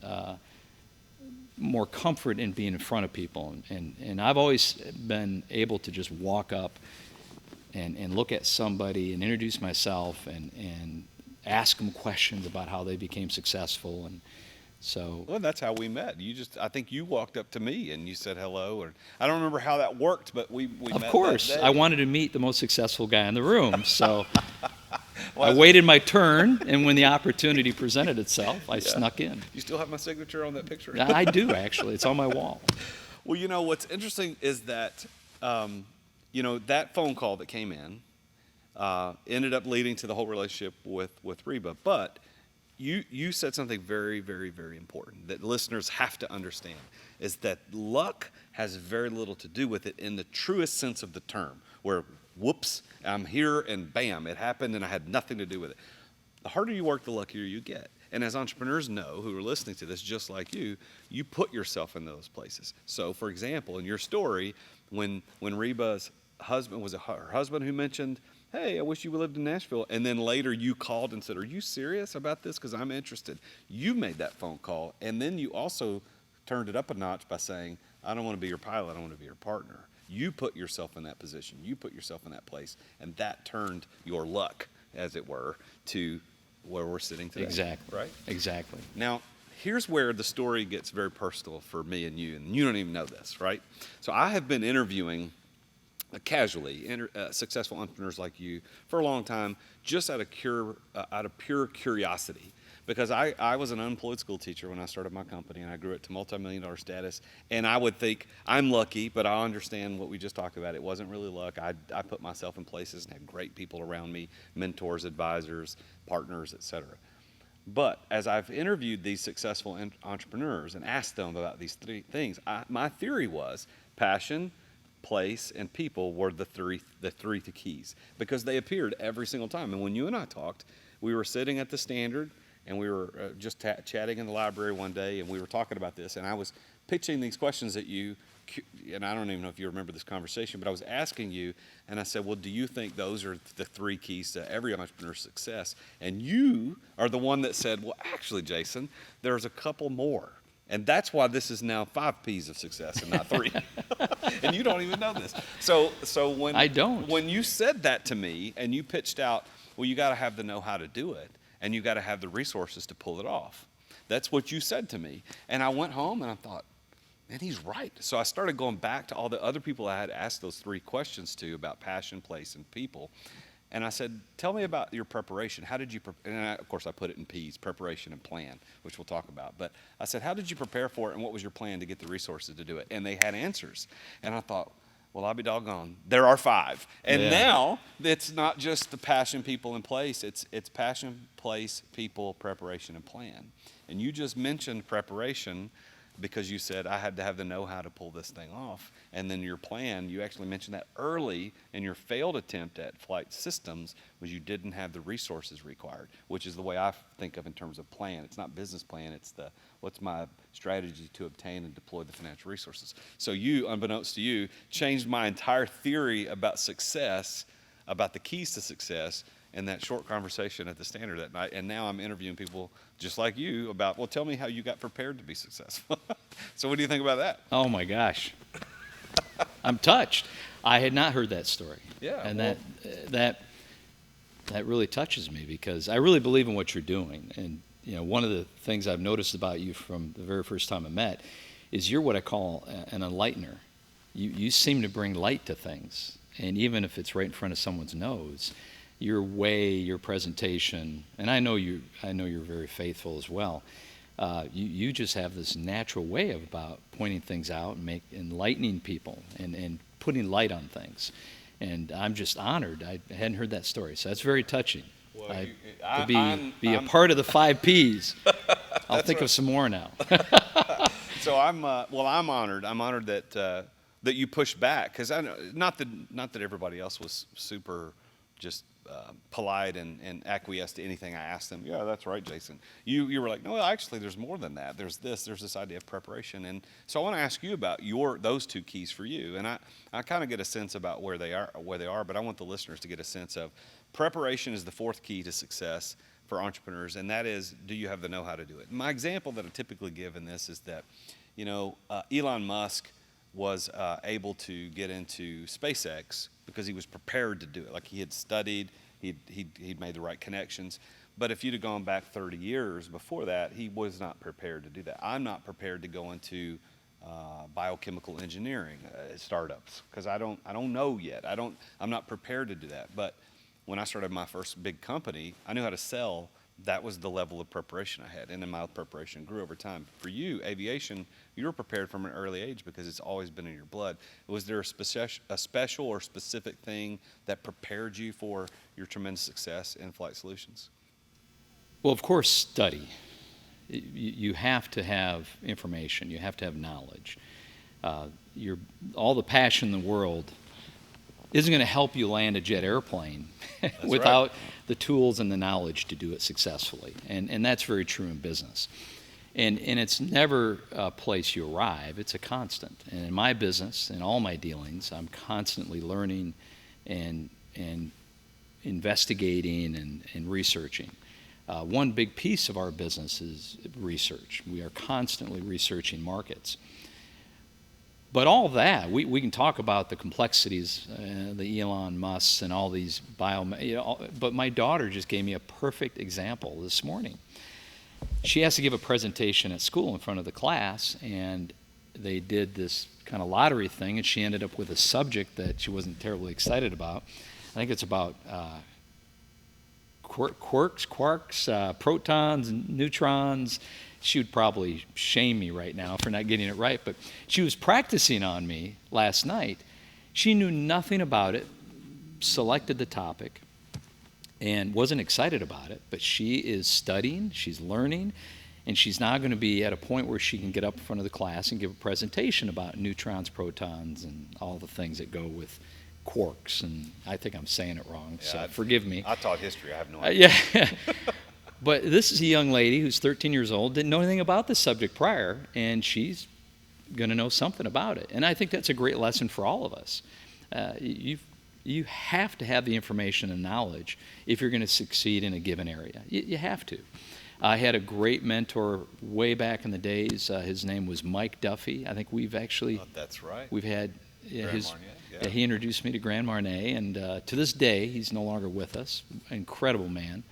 more comfort in being in front of people. And I've always been able to just walk up and look at somebody and introduce myself and ask them questions about how they became successful. And so, well, that's how we met. I think you walked up to me and you said hello, or I don't remember how that worked, but we met. Of course, that day. I wanted to meet the most successful guy in the room, so I waited my turn, and when the opportunity presented itself, I snuck in. You still have my signature on that picture? I do, actually. It's on my wall. Well, what's interesting is that, that phone call that came in ended up leading to the whole relationship with Reba, but you said something very, very, very important that listeners have to understand, is that luck has very little to do with it in the truest sense of the term, where whoops, I'm here and bam, it happened and I had nothing to do with it. The harder you work, the luckier you get. And as entrepreneurs know, who are listening to this just like you put yourself in those places. So, for example, in your story, when Reba's husband, was it her husband who mentioned, hey, I wish you lived in Nashville, and then later you called and said, are you serious about this? Because I'm interested. You made that phone call, and then you also turned it up a notch by saying, I don't want to be your pilot, I want to be your partner. You put yourself in that position. You put yourself in that place, and that turned your luck, as it were, to where we're sitting today. Exactly. Right? Exactly. Now, here's where the story gets very personal for me and you don't even know this, right? So I have been interviewing casually successful entrepreneurs like you for a long time, just out of pure curiosity. Because I was an unemployed school teacher when I started my company, and I grew it to multi-million-dollar status. And I would think, I'm lucky, but I understand what we just talked about. It wasn't really luck. I put myself in places and had great people around me, mentors, advisors, partners, etc. But as I've interviewed these successful entrepreneurs and asked them about these three things, my theory was passion, place, and people were the three keys, because they appeared every single time. And when you and I talked, we were sitting at the Standard, and we were just chatting in the library one day, and we were talking about this, and I was pitching these questions at you, and I don't even know if you remember this conversation, but I was asking you, and I said, well, do you think those are the three keys to every entrepreneur's success? And you are the one that said, well, actually, Jason, there's a couple more. And that's why this is now 5 P's of success and not 3. And you don't even know this. So when I don't. When you said that to me and you pitched out, well, you got to have the know-how to do it, and you got to have the resources to pull it off. That's what you said to me. And I went home and I thought, man, he's right. So I started going back to all the other people I had asked those 3 questions to about passion, place, and people. And I said, tell me about your preparation. How did you of course, I put it in P's, preparation and plan, which we'll talk about. But I said, how did you prepare for it, and what was your plan to get the resources to do it? And they had answers. And I thought, well, I'll be doggone. There are 5. And now it's not just the passion, people, and place. It's passion, place, people, preparation, and plan. And you just mentioned preparation because you said I had to have the know-how to pull this thing off. And then your plan, you actually mentioned that early in your failed attempt at flight systems, was you didn't have the resources required, which is the way I think of in terms of plan. It's not business plan, it's what's my strategy to obtain and deploy the financial resources. So you, unbeknownst to you, changed my entire theory about success, about the keys to success, in that short conversation at the Standard that night. And now I'm interviewing people just like you about, well, tell me how you got prepared to be successful. So what do you think about that? Oh my gosh. I'm touched. I had not heard that story. Yeah. And that really touches me, because I really believe in what you're doing. And one of the things I've noticed about you from the very first time I met is you're what I call an enlightener. You seem to bring light to things. And even if it's right in front of someone's nose, your way, your presentation, and I know you're very faithful as well. You just have this natural way about pointing things out and enlightening people and putting light on things. And I'm just honored. I hadn't heard that story, so that's very touching. Well, to be a part of the 5 Ps. I'll think of some more now. So I'm honored. I'm honored that you pushed back, because I know not that everybody else was super just polite and acquiesced to anything I asked them. Yeah, that's right, Jason. You were like, no, actually, there's more than that. There's this idea of preparation. And so I want to ask you about those 2 keys for you. And I kind of get a sense about where they are, but I want the listeners to get a sense of preparation is the 4th key to success for entrepreneurs, and that is, do you have the know-how to do it? My example that I typically give in this is that, Elon Musk was able to get into SpaceX because he was prepared to do it. Like, he had studied, he'd made the right connections. But if you'd have gone back 30 years before that, he was not prepared to do that. I'm not prepared to go into biochemical engineering startups, because I don't know yet. I'm not prepared to do that. But when I started my first big company, I knew how to sell. That was the level of preparation I had, and then my preparation grew over time. For you, aviation, you were prepared from an early age because it's always been in your blood. Was there a special or specific thing that prepared you for your tremendous success in Flight Solutions? Well, of course, study. You have to have information. You have to have knowledge. All the passion in the world isn't going to help you land a jet airplane That's without right. the tools and the knowledge to do it successfully. And that's very true in business. And it's never a place you arrive, it's a constant. And in my business, in all my dealings, I'm constantly learning and investigating and researching. One big piece of our business is research. We are constantly researching markets. But all that, we can talk about the complexities, the Elon Musks and all these but my daughter just gave me a perfect example this morning. She has to give a presentation at school in front of the class, and they did this kind of lottery thing, and she ended up with a subject that she wasn't terribly excited about. I think it's about quarks, protons, and neutrons. She would probably shame me right now for not getting it right, but she was practicing on me last night. She knew nothing about it, selected the topic, and wasn't excited about it, but she is studying, she's learning, and she's now going to be at a point where she can get up in front of the class and give a presentation about neutrons, protons, and all the things that go with quarks. And I think I'm saying it wrong, so forgive me. I taught history. I have no idea. Yeah. But this is a young lady who's 13 years old, didn't know anything about this subject prior, and she's going to know something about it. And I think that's a great lesson for all of us. You have to have the information and knowledge if you're going to succeed in a given area. You have to. I had a great mentor way back in the days. His name was Mike Duffy. I think we've actually... Oh, that's right. We've had... Grand Marnier, yeah. He introduced me to Grand Marnier, and to this day, he's no longer with us. Incredible man.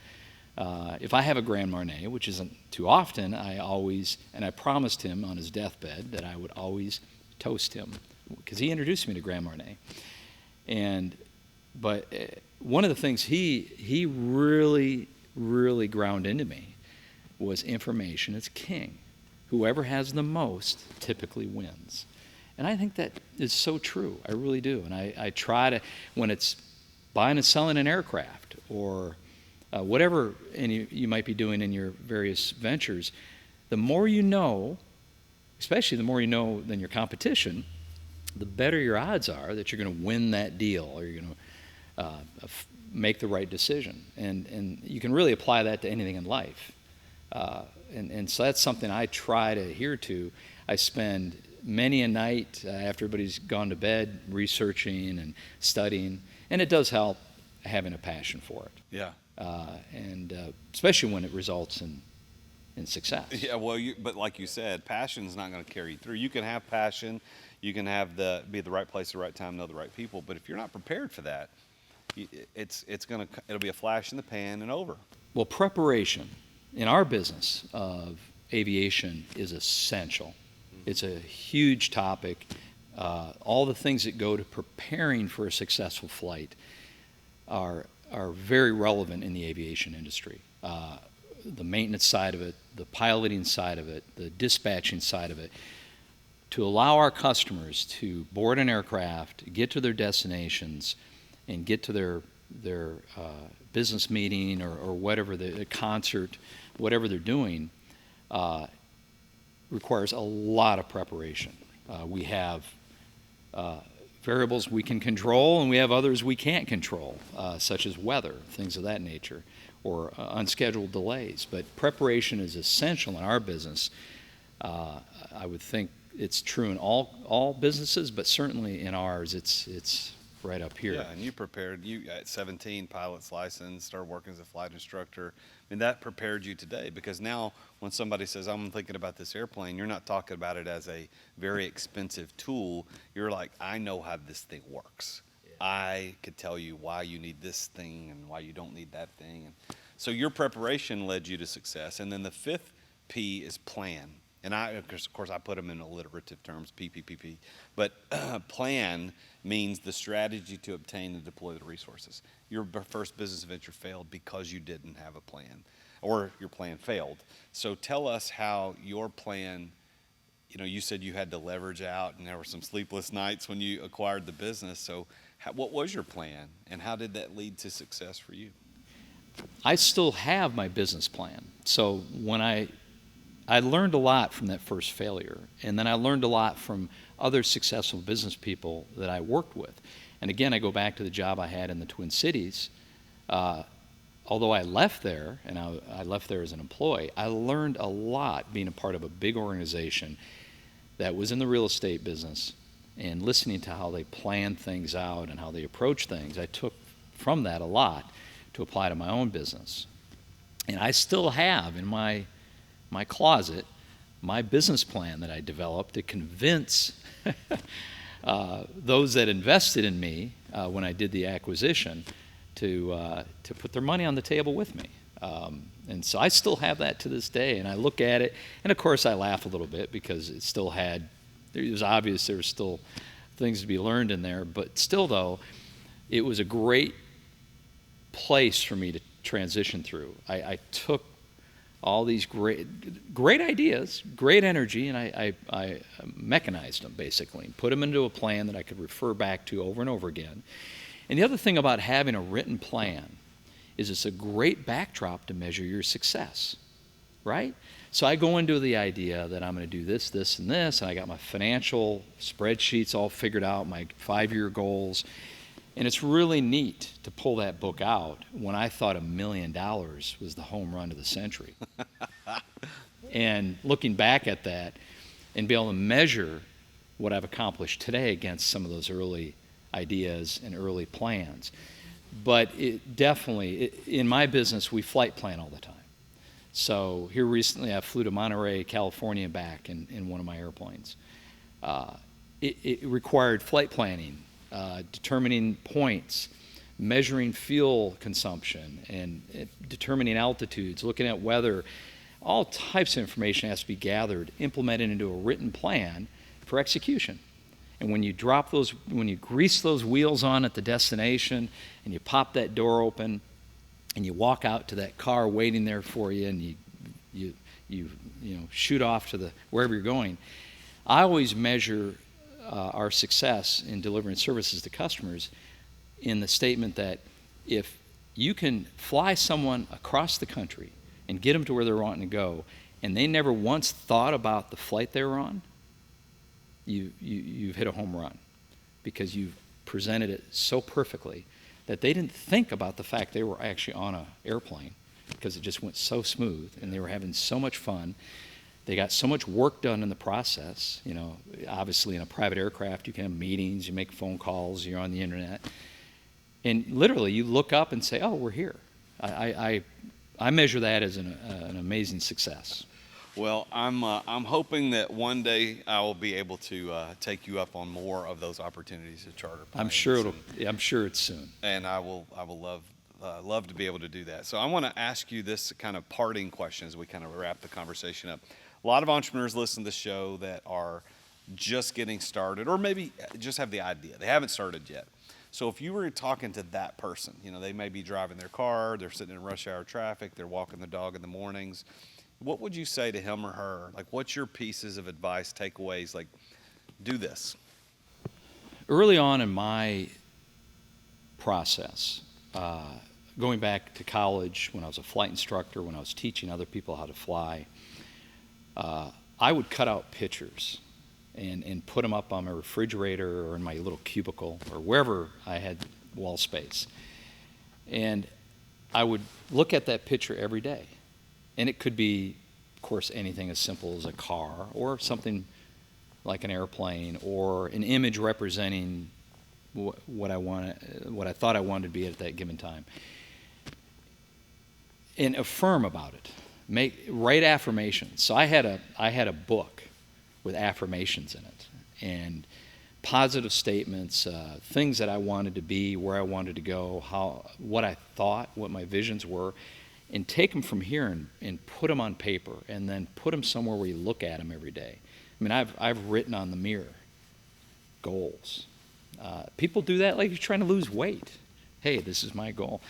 If I have a Grand Marnier, which isn't too often, I promised him on his deathbed that I would always toast him, because he introduced me to Grand Marnier. But one of the things he really, really ground into me was information is king. Whoever has the most typically wins. And I think that is so true. I really do. And I try to, when it's buying and selling an aircraft or whatever you might be doing in your various ventures, the more you know, especially the more you know than your competition, the better your odds are that you're going to win that deal or you're going to make the right decision. And you can really apply that to anything in life. And so that's something I try to adhere to. I spend many a night after everybody's gone to bed researching and studying, and it does help having a passion for it. Yeah. And especially when it results in success. Yeah, well, but like you said, passion's not going to carry you through. You can have passion, you can have be at the right place at the right time, know the right people, but if you're not prepared for that, it'll be a flash in the pan and over. Well, preparation in our business of aviation is essential. It's a huge topic. All the things that go to preparing for a successful flight are very relevant in the aviation industry. The maintenance side of it, the piloting side of it, the dispatching side of it, to allow our customers to board an aircraft, get to their destinations, and get to their business meeting or whatever, the concert, whatever they're doing, requires a lot of preparation. We have variables we can control, and we have others we can't control, such as weather, things of that nature, or unscheduled delays. But preparation is essential in our business. I would think it's true in all businesses, but certainly in ours, it's right up here. Yeah, and you prepared. You at 17, pilot's license, started working as a flight instructor. I mean, that prepared you today, because now when somebody says, I'm thinking about this airplane, you're not talking about it as a very expensive tool. You're like, I know how this thing works. Yeah. I could tell you why you need this thing and why you don't need that thing. And so your preparation led you to success. And then the fifth P is plan. And of course, I put them in alliterative terms, PPPP. But plan means the strategy to obtain and deploy the resources. Your first business venture failed because you didn't have a plan, or your plan failed. So tell us how your plan, you said you had to leverage out, and there were some sleepless nights when you acquired the business. So what was your plan, and how did that lead to success for you? I still have my business plan. So when I learned a lot from that first failure, and then I learned a lot from other successful business people that I worked with. And again, I go back to the job I had in the Twin Cities. Although I left there, and I left there as an employee, I learned a lot being a part of a big organization that was in the real estate business, and listening to how they plan things out and how they approach things. I took from that a lot to apply to my own business. And I still have in my closet my business plan that I developed to convince those that invested in me when I did the acquisition to put their money on the table with me. And so I still have that to this day, and I look at it, and of course I laugh a little bit because it was obvious there were still things to be learned in there, but still though, it was a great place for me to transition through. I took all these great ideas, great energy, and I mechanized them basically, and put them into a plan that I could refer back to over and over again. And the other thing about having a written plan is it's a great backdrop to measure your success, right? So I go into the idea that I'm going to do this, this, and this, and I got my financial spreadsheets all figured out, my 5-year goals, and it's really neat to pull that book out when I thought $1 million was the home run of the century. And looking back at that and be able to measure what I've accomplished today against some of those early ideas and early plans. But it definitely, in my business, we flight plan all the time. So here recently I flew to Monterey, California back in one of my airplanes. It required flight planning, determining points, measuring fuel consumption, and determining altitudes, looking at weather. All types of information has to be gathered, implemented into a written plan for execution. And when you grease those wheels on at the destination, and you pop that door open, and you walk out to that car waiting there for you, and you shoot off to wherever you're going, I always measure our success in delivering services to customers in the statement that if you can fly someone across the country and get them to where they're wanting to go, and they never once thought about the flight they were on, you've hit a home run, because you've presented it so perfectly that they didn't think about the fact they were actually on an airplane, because it just went so smooth and they were having so much fun. They got so much work done in the process. Obviously in a private aircraft you can have meetings, you make phone calls, you're on the internet, and literally you look up and say, oh, we're here. I measure that as an amazing success. Well, I'm hoping that one day I will be able to take you up on more of those opportunities to charter planes. I'm sure it's soon. And I will love to be able to do that. So I want to ask you this kind of parting question as we kind of wrap the conversation up. A lot of entrepreneurs listen to the show that are just getting started, or maybe just have the idea. They haven't started yet. So if you were talking to that person, they may be driving their car, they're sitting in rush hour traffic, they're walking their dog in the mornings. What would you say to him or her? Like, what's your pieces of advice, takeaways? Like, do this. Early on in my process, going back to college, when I was a flight instructor, when I was teaching other people how to fly, I would cut out pictures and put them up on my refrigerator or in my little cubicle or wherever I had wall space. And I would look at that picture every day. And it could be, of course, anything as simple as a car, or something like an airplane, or an image representing what I thought I wanted to be at that given time. And affirm about it. Write affirmations. So I had a book with affirmations in it, and positive statements, things that I wanted to be, where I wanted to go, what I thought, what my visions were. And take them from here and put them on paper, and then put them somewhere where you look at them every day. I mean, I've written on the mirror goals. People do that like you're trying to lose weight. Hey, this is my goal.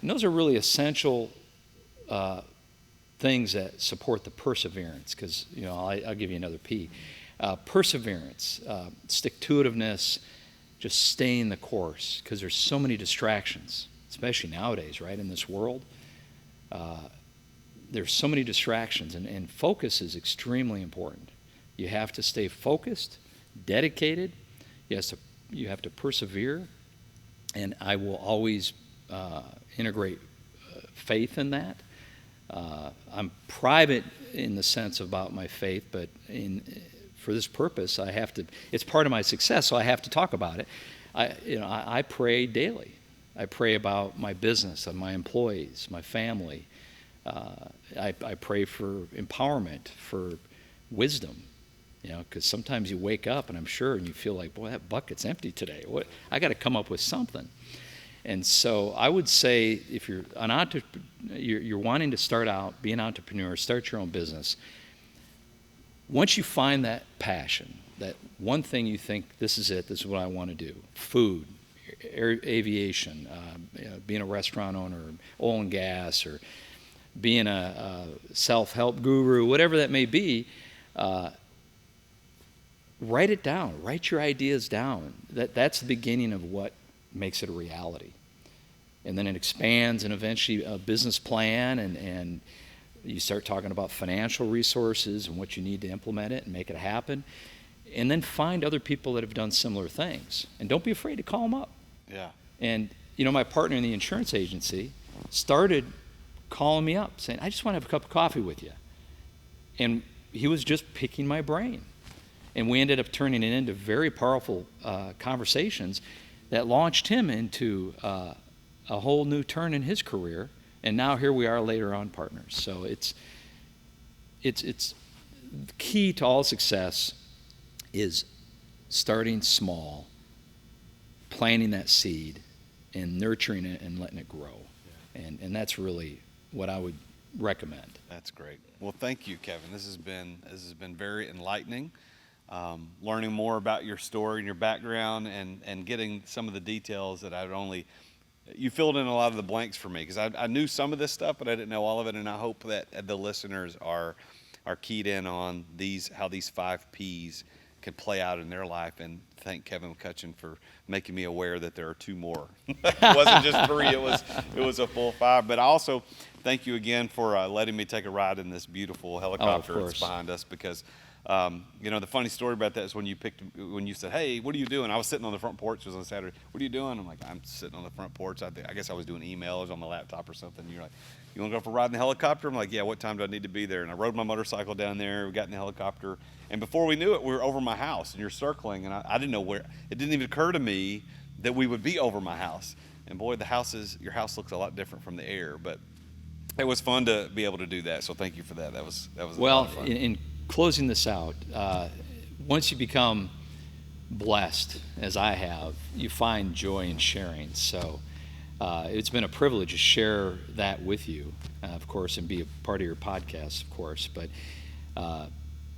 And those are really essential things that support the perseverance, because I'll give you another P. Perseverance, stick-to-itiveness, just staying the course, because there's so many distractions, especially nowadays, right, in this world. There's so many distractions, and focus is extremely important. You have to stay focused, dedicated. You have to persevere, and I will always integrate faith in that. I'm private in the sense about my faith, but for this purpose, I have to. It's part of my success, so I have to talk about it. I pray daily. I pray about my business, and my employees, my family. I pray for empowerment, for wisdom. Because sometimes you wake up, and I'm sure, and you feel like, boy, that bucket's empty today. I got to come up with something. And so I would say, if you're you're wanting to start out, be an entrepreneur, start your own business. Once you find that passion, that one thing you think, this is it, this is what I want to do, food, aviation, being a restaurant owner, oil and gas, or being a self-help guru, whatever that may be, write it down. Write your ideas down. That's the beginning of what makes it a reality. And then it expands, and eventually a business plan, and you start talking about financial resources and what you need to implement it and make it happen. And then find other people that have done similar things. And don't be afraid to call them up. Yeah. And, my partner in the insurance agency started calling me up saying, I just want to have a cup of coffee with you. And he was just picking my brain. And we ended up turning it into very powerful conversations that launched him into a whole new turn in his career. And now here we are later on partners. So it's key to all success is starting small, planting that seed, and nurturing it and letting it grow. Yeah. And that's really what I would recommend. That's great. Well, thank you, Kevin. This has been very enlightening. Learning more about your story and your background, and getting some of the details that you filled in a lot of the blanks for me, because I knew some of this stuff, but I didn't know all of it, and I hope that the listeners are keyed in on how these 5 Ps can play out in their life. And thank Kevin McCutcheon for making me aware that there are 2 more. It wasn't just 3, it was a full 5. But I also thank you again for letting me take a ride in this beautiful helicopter that's behind us, because the funny story about that is when you said, hey, what are you doing? I was sitting on the front porch. It was on Saturday. What are you doing? I'm like, I'm sitting on the front porch. I guess I was doing emails on my laptop or something. And you're like, you want to go for a ride in the helicopter? I'm like, yeah, what time do I need to be there? And I rode my motorcycle down there. We got in the helicopter. And before we knew it, we were over my house, and you're circling. And I didn't know where. It didn't even occur to me that we would be over my house. And boy, your house looks a lot different from the air. But it was fun to be able to do that. So thank you for that. That was a lot of fun. In closing this out, once you become blessed, as I have, you find joy in sharing. So it's been a privilege to share that with you, of course, and be a part of your podcast, of course. But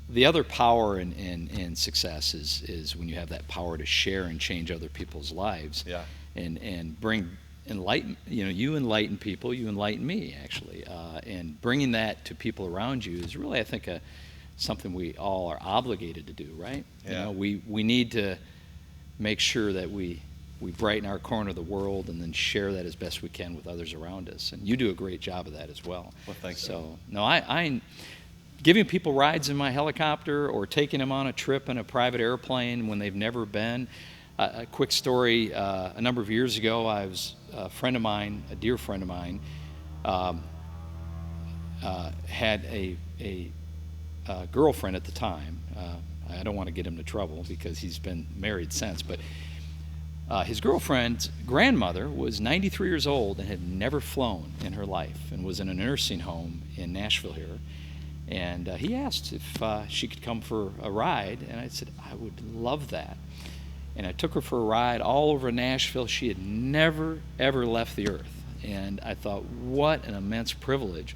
the other power in success is when you have that power to share and change other people's lives. Yeah. And bring you enlighten people, you enlighten me, actually. And bringing that to people around you is really, I think, something we all are obligated to do, right? Yeah. We need to make sure that we brighten our corner of the world, and then share that as best we can with others around us. And you do a great job of that as well. Well, thanks. So, no, I giving people rides in my helicopter, or taking them on a trip in a private airplane when they've never been. A quick story, a number of years ago, I was a friend of mine, a dear friend of mine, had a girlfriend at the time. I don't want to get him into trouble because he's been married since, but his girlfriend's grandmother was 93 years old and had never flown in her life, and was in a nursing home in Nashville here. And he asked if she could come for a ride, and I said, I would love that. And I took her for a ride all over Nashville. She had never, ever left the earth. And I thought, what an immense privilege.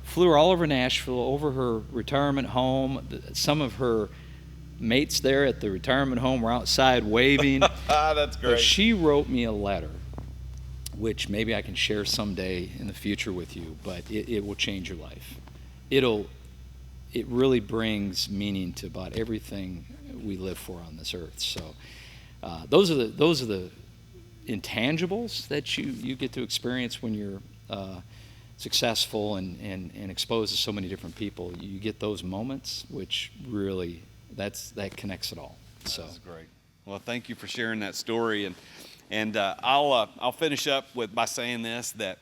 Flew her all over Nashville, over her retirement home. Some of her mates there at the retirement home were outside waving. That's great. But she wrote me a letter, which maybe I can share someday in the future with you, but it will change your life. It really brings meaning to about everything we live for on this earth. So those are the intangibles that you get to experience when you're successful and exposed to so many different people. You get those moments, which really that connects it all. So that's great. Well, thank you for sharing that story, And I'll finish up by saying this, that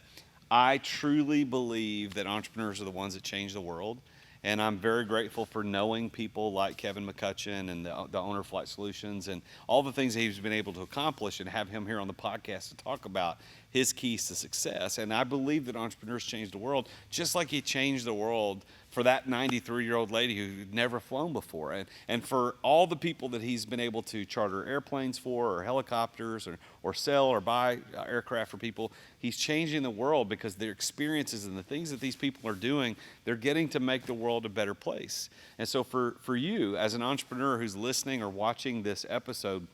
I truly believe that entrepreneurs are the ones that change the world. And I'm very grateful for knowing people like Kevin McCutcheon and the owner of Flight Solutions and all the things that he's been able to accomplish, and have him here on the podcast to talk about his keys to success. And I believe that entrepreneurs change the world just like he changed the world for that 93-year-old lady who'd never flown before. And for all the people that he's been able to charter airplanes for, or helicopters, or sell or buy aircraft for people, he's changing the world because their experiences and the things that these people are doing, they're getting to make the world a better place. And so for you, as an entrepreneur who's listening or watching this episode,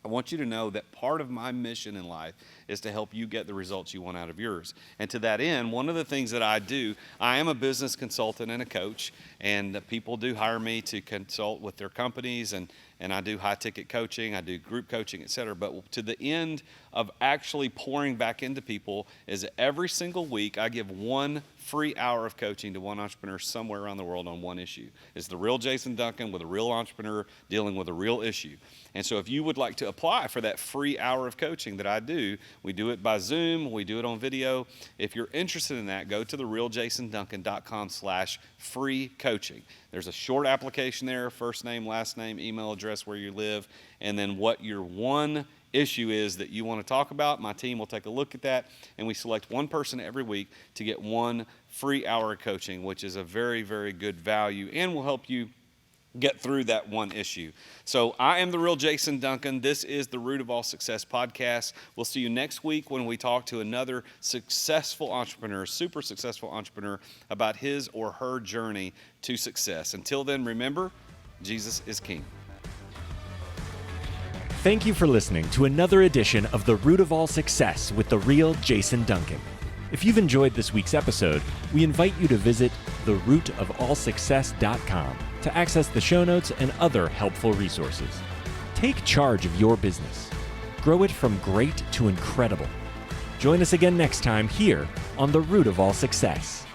I want you to know that part of my mission in life is to help you get the results you want out of yours. And to that end, one of the things that I do, I am a business consultant and a coach, and people do hire me to consult with their companies, and I do high-ticket coaching, I do group coaching, et cetera. But to the end of actually pouring back into people is every single week I give one free hour of coaching to one entrepreneur somewhere around the world on one issue. It's the real Jason Duncan with a real entrepreneur dealing with a real issue. And so if you would like to apply for that free hour of coaching that I do, we do it by Zoom, we do it on video. If you're interested in that, go to therealjasonduncan.com/free coaching. There's a short application there, first name, last name, email address, where you live, and then what your one issue is that you want to talk about. My team will take a look at that, and we select one person every week to get one free hour of coaching, which is a very, very good value and will help you get through that one issue. So I am the real Jason Duncan. This is the Root of All Success podcast. We'll see you next week when we talk to another successful entrepreneur, super successful entrepreneur, about his or her journey to success. Until then, remember, Jesus is King. Thank you for listening to another edition of The Root of All Success with the real Jason Duncan. If you've enjoyed this week's episode, we invite you to visit therootofallsuccess.com to access the show notes and other helpful resources. Take charge of your business. Grow it from great to incredible. Join us again next time here on The Root of All Success.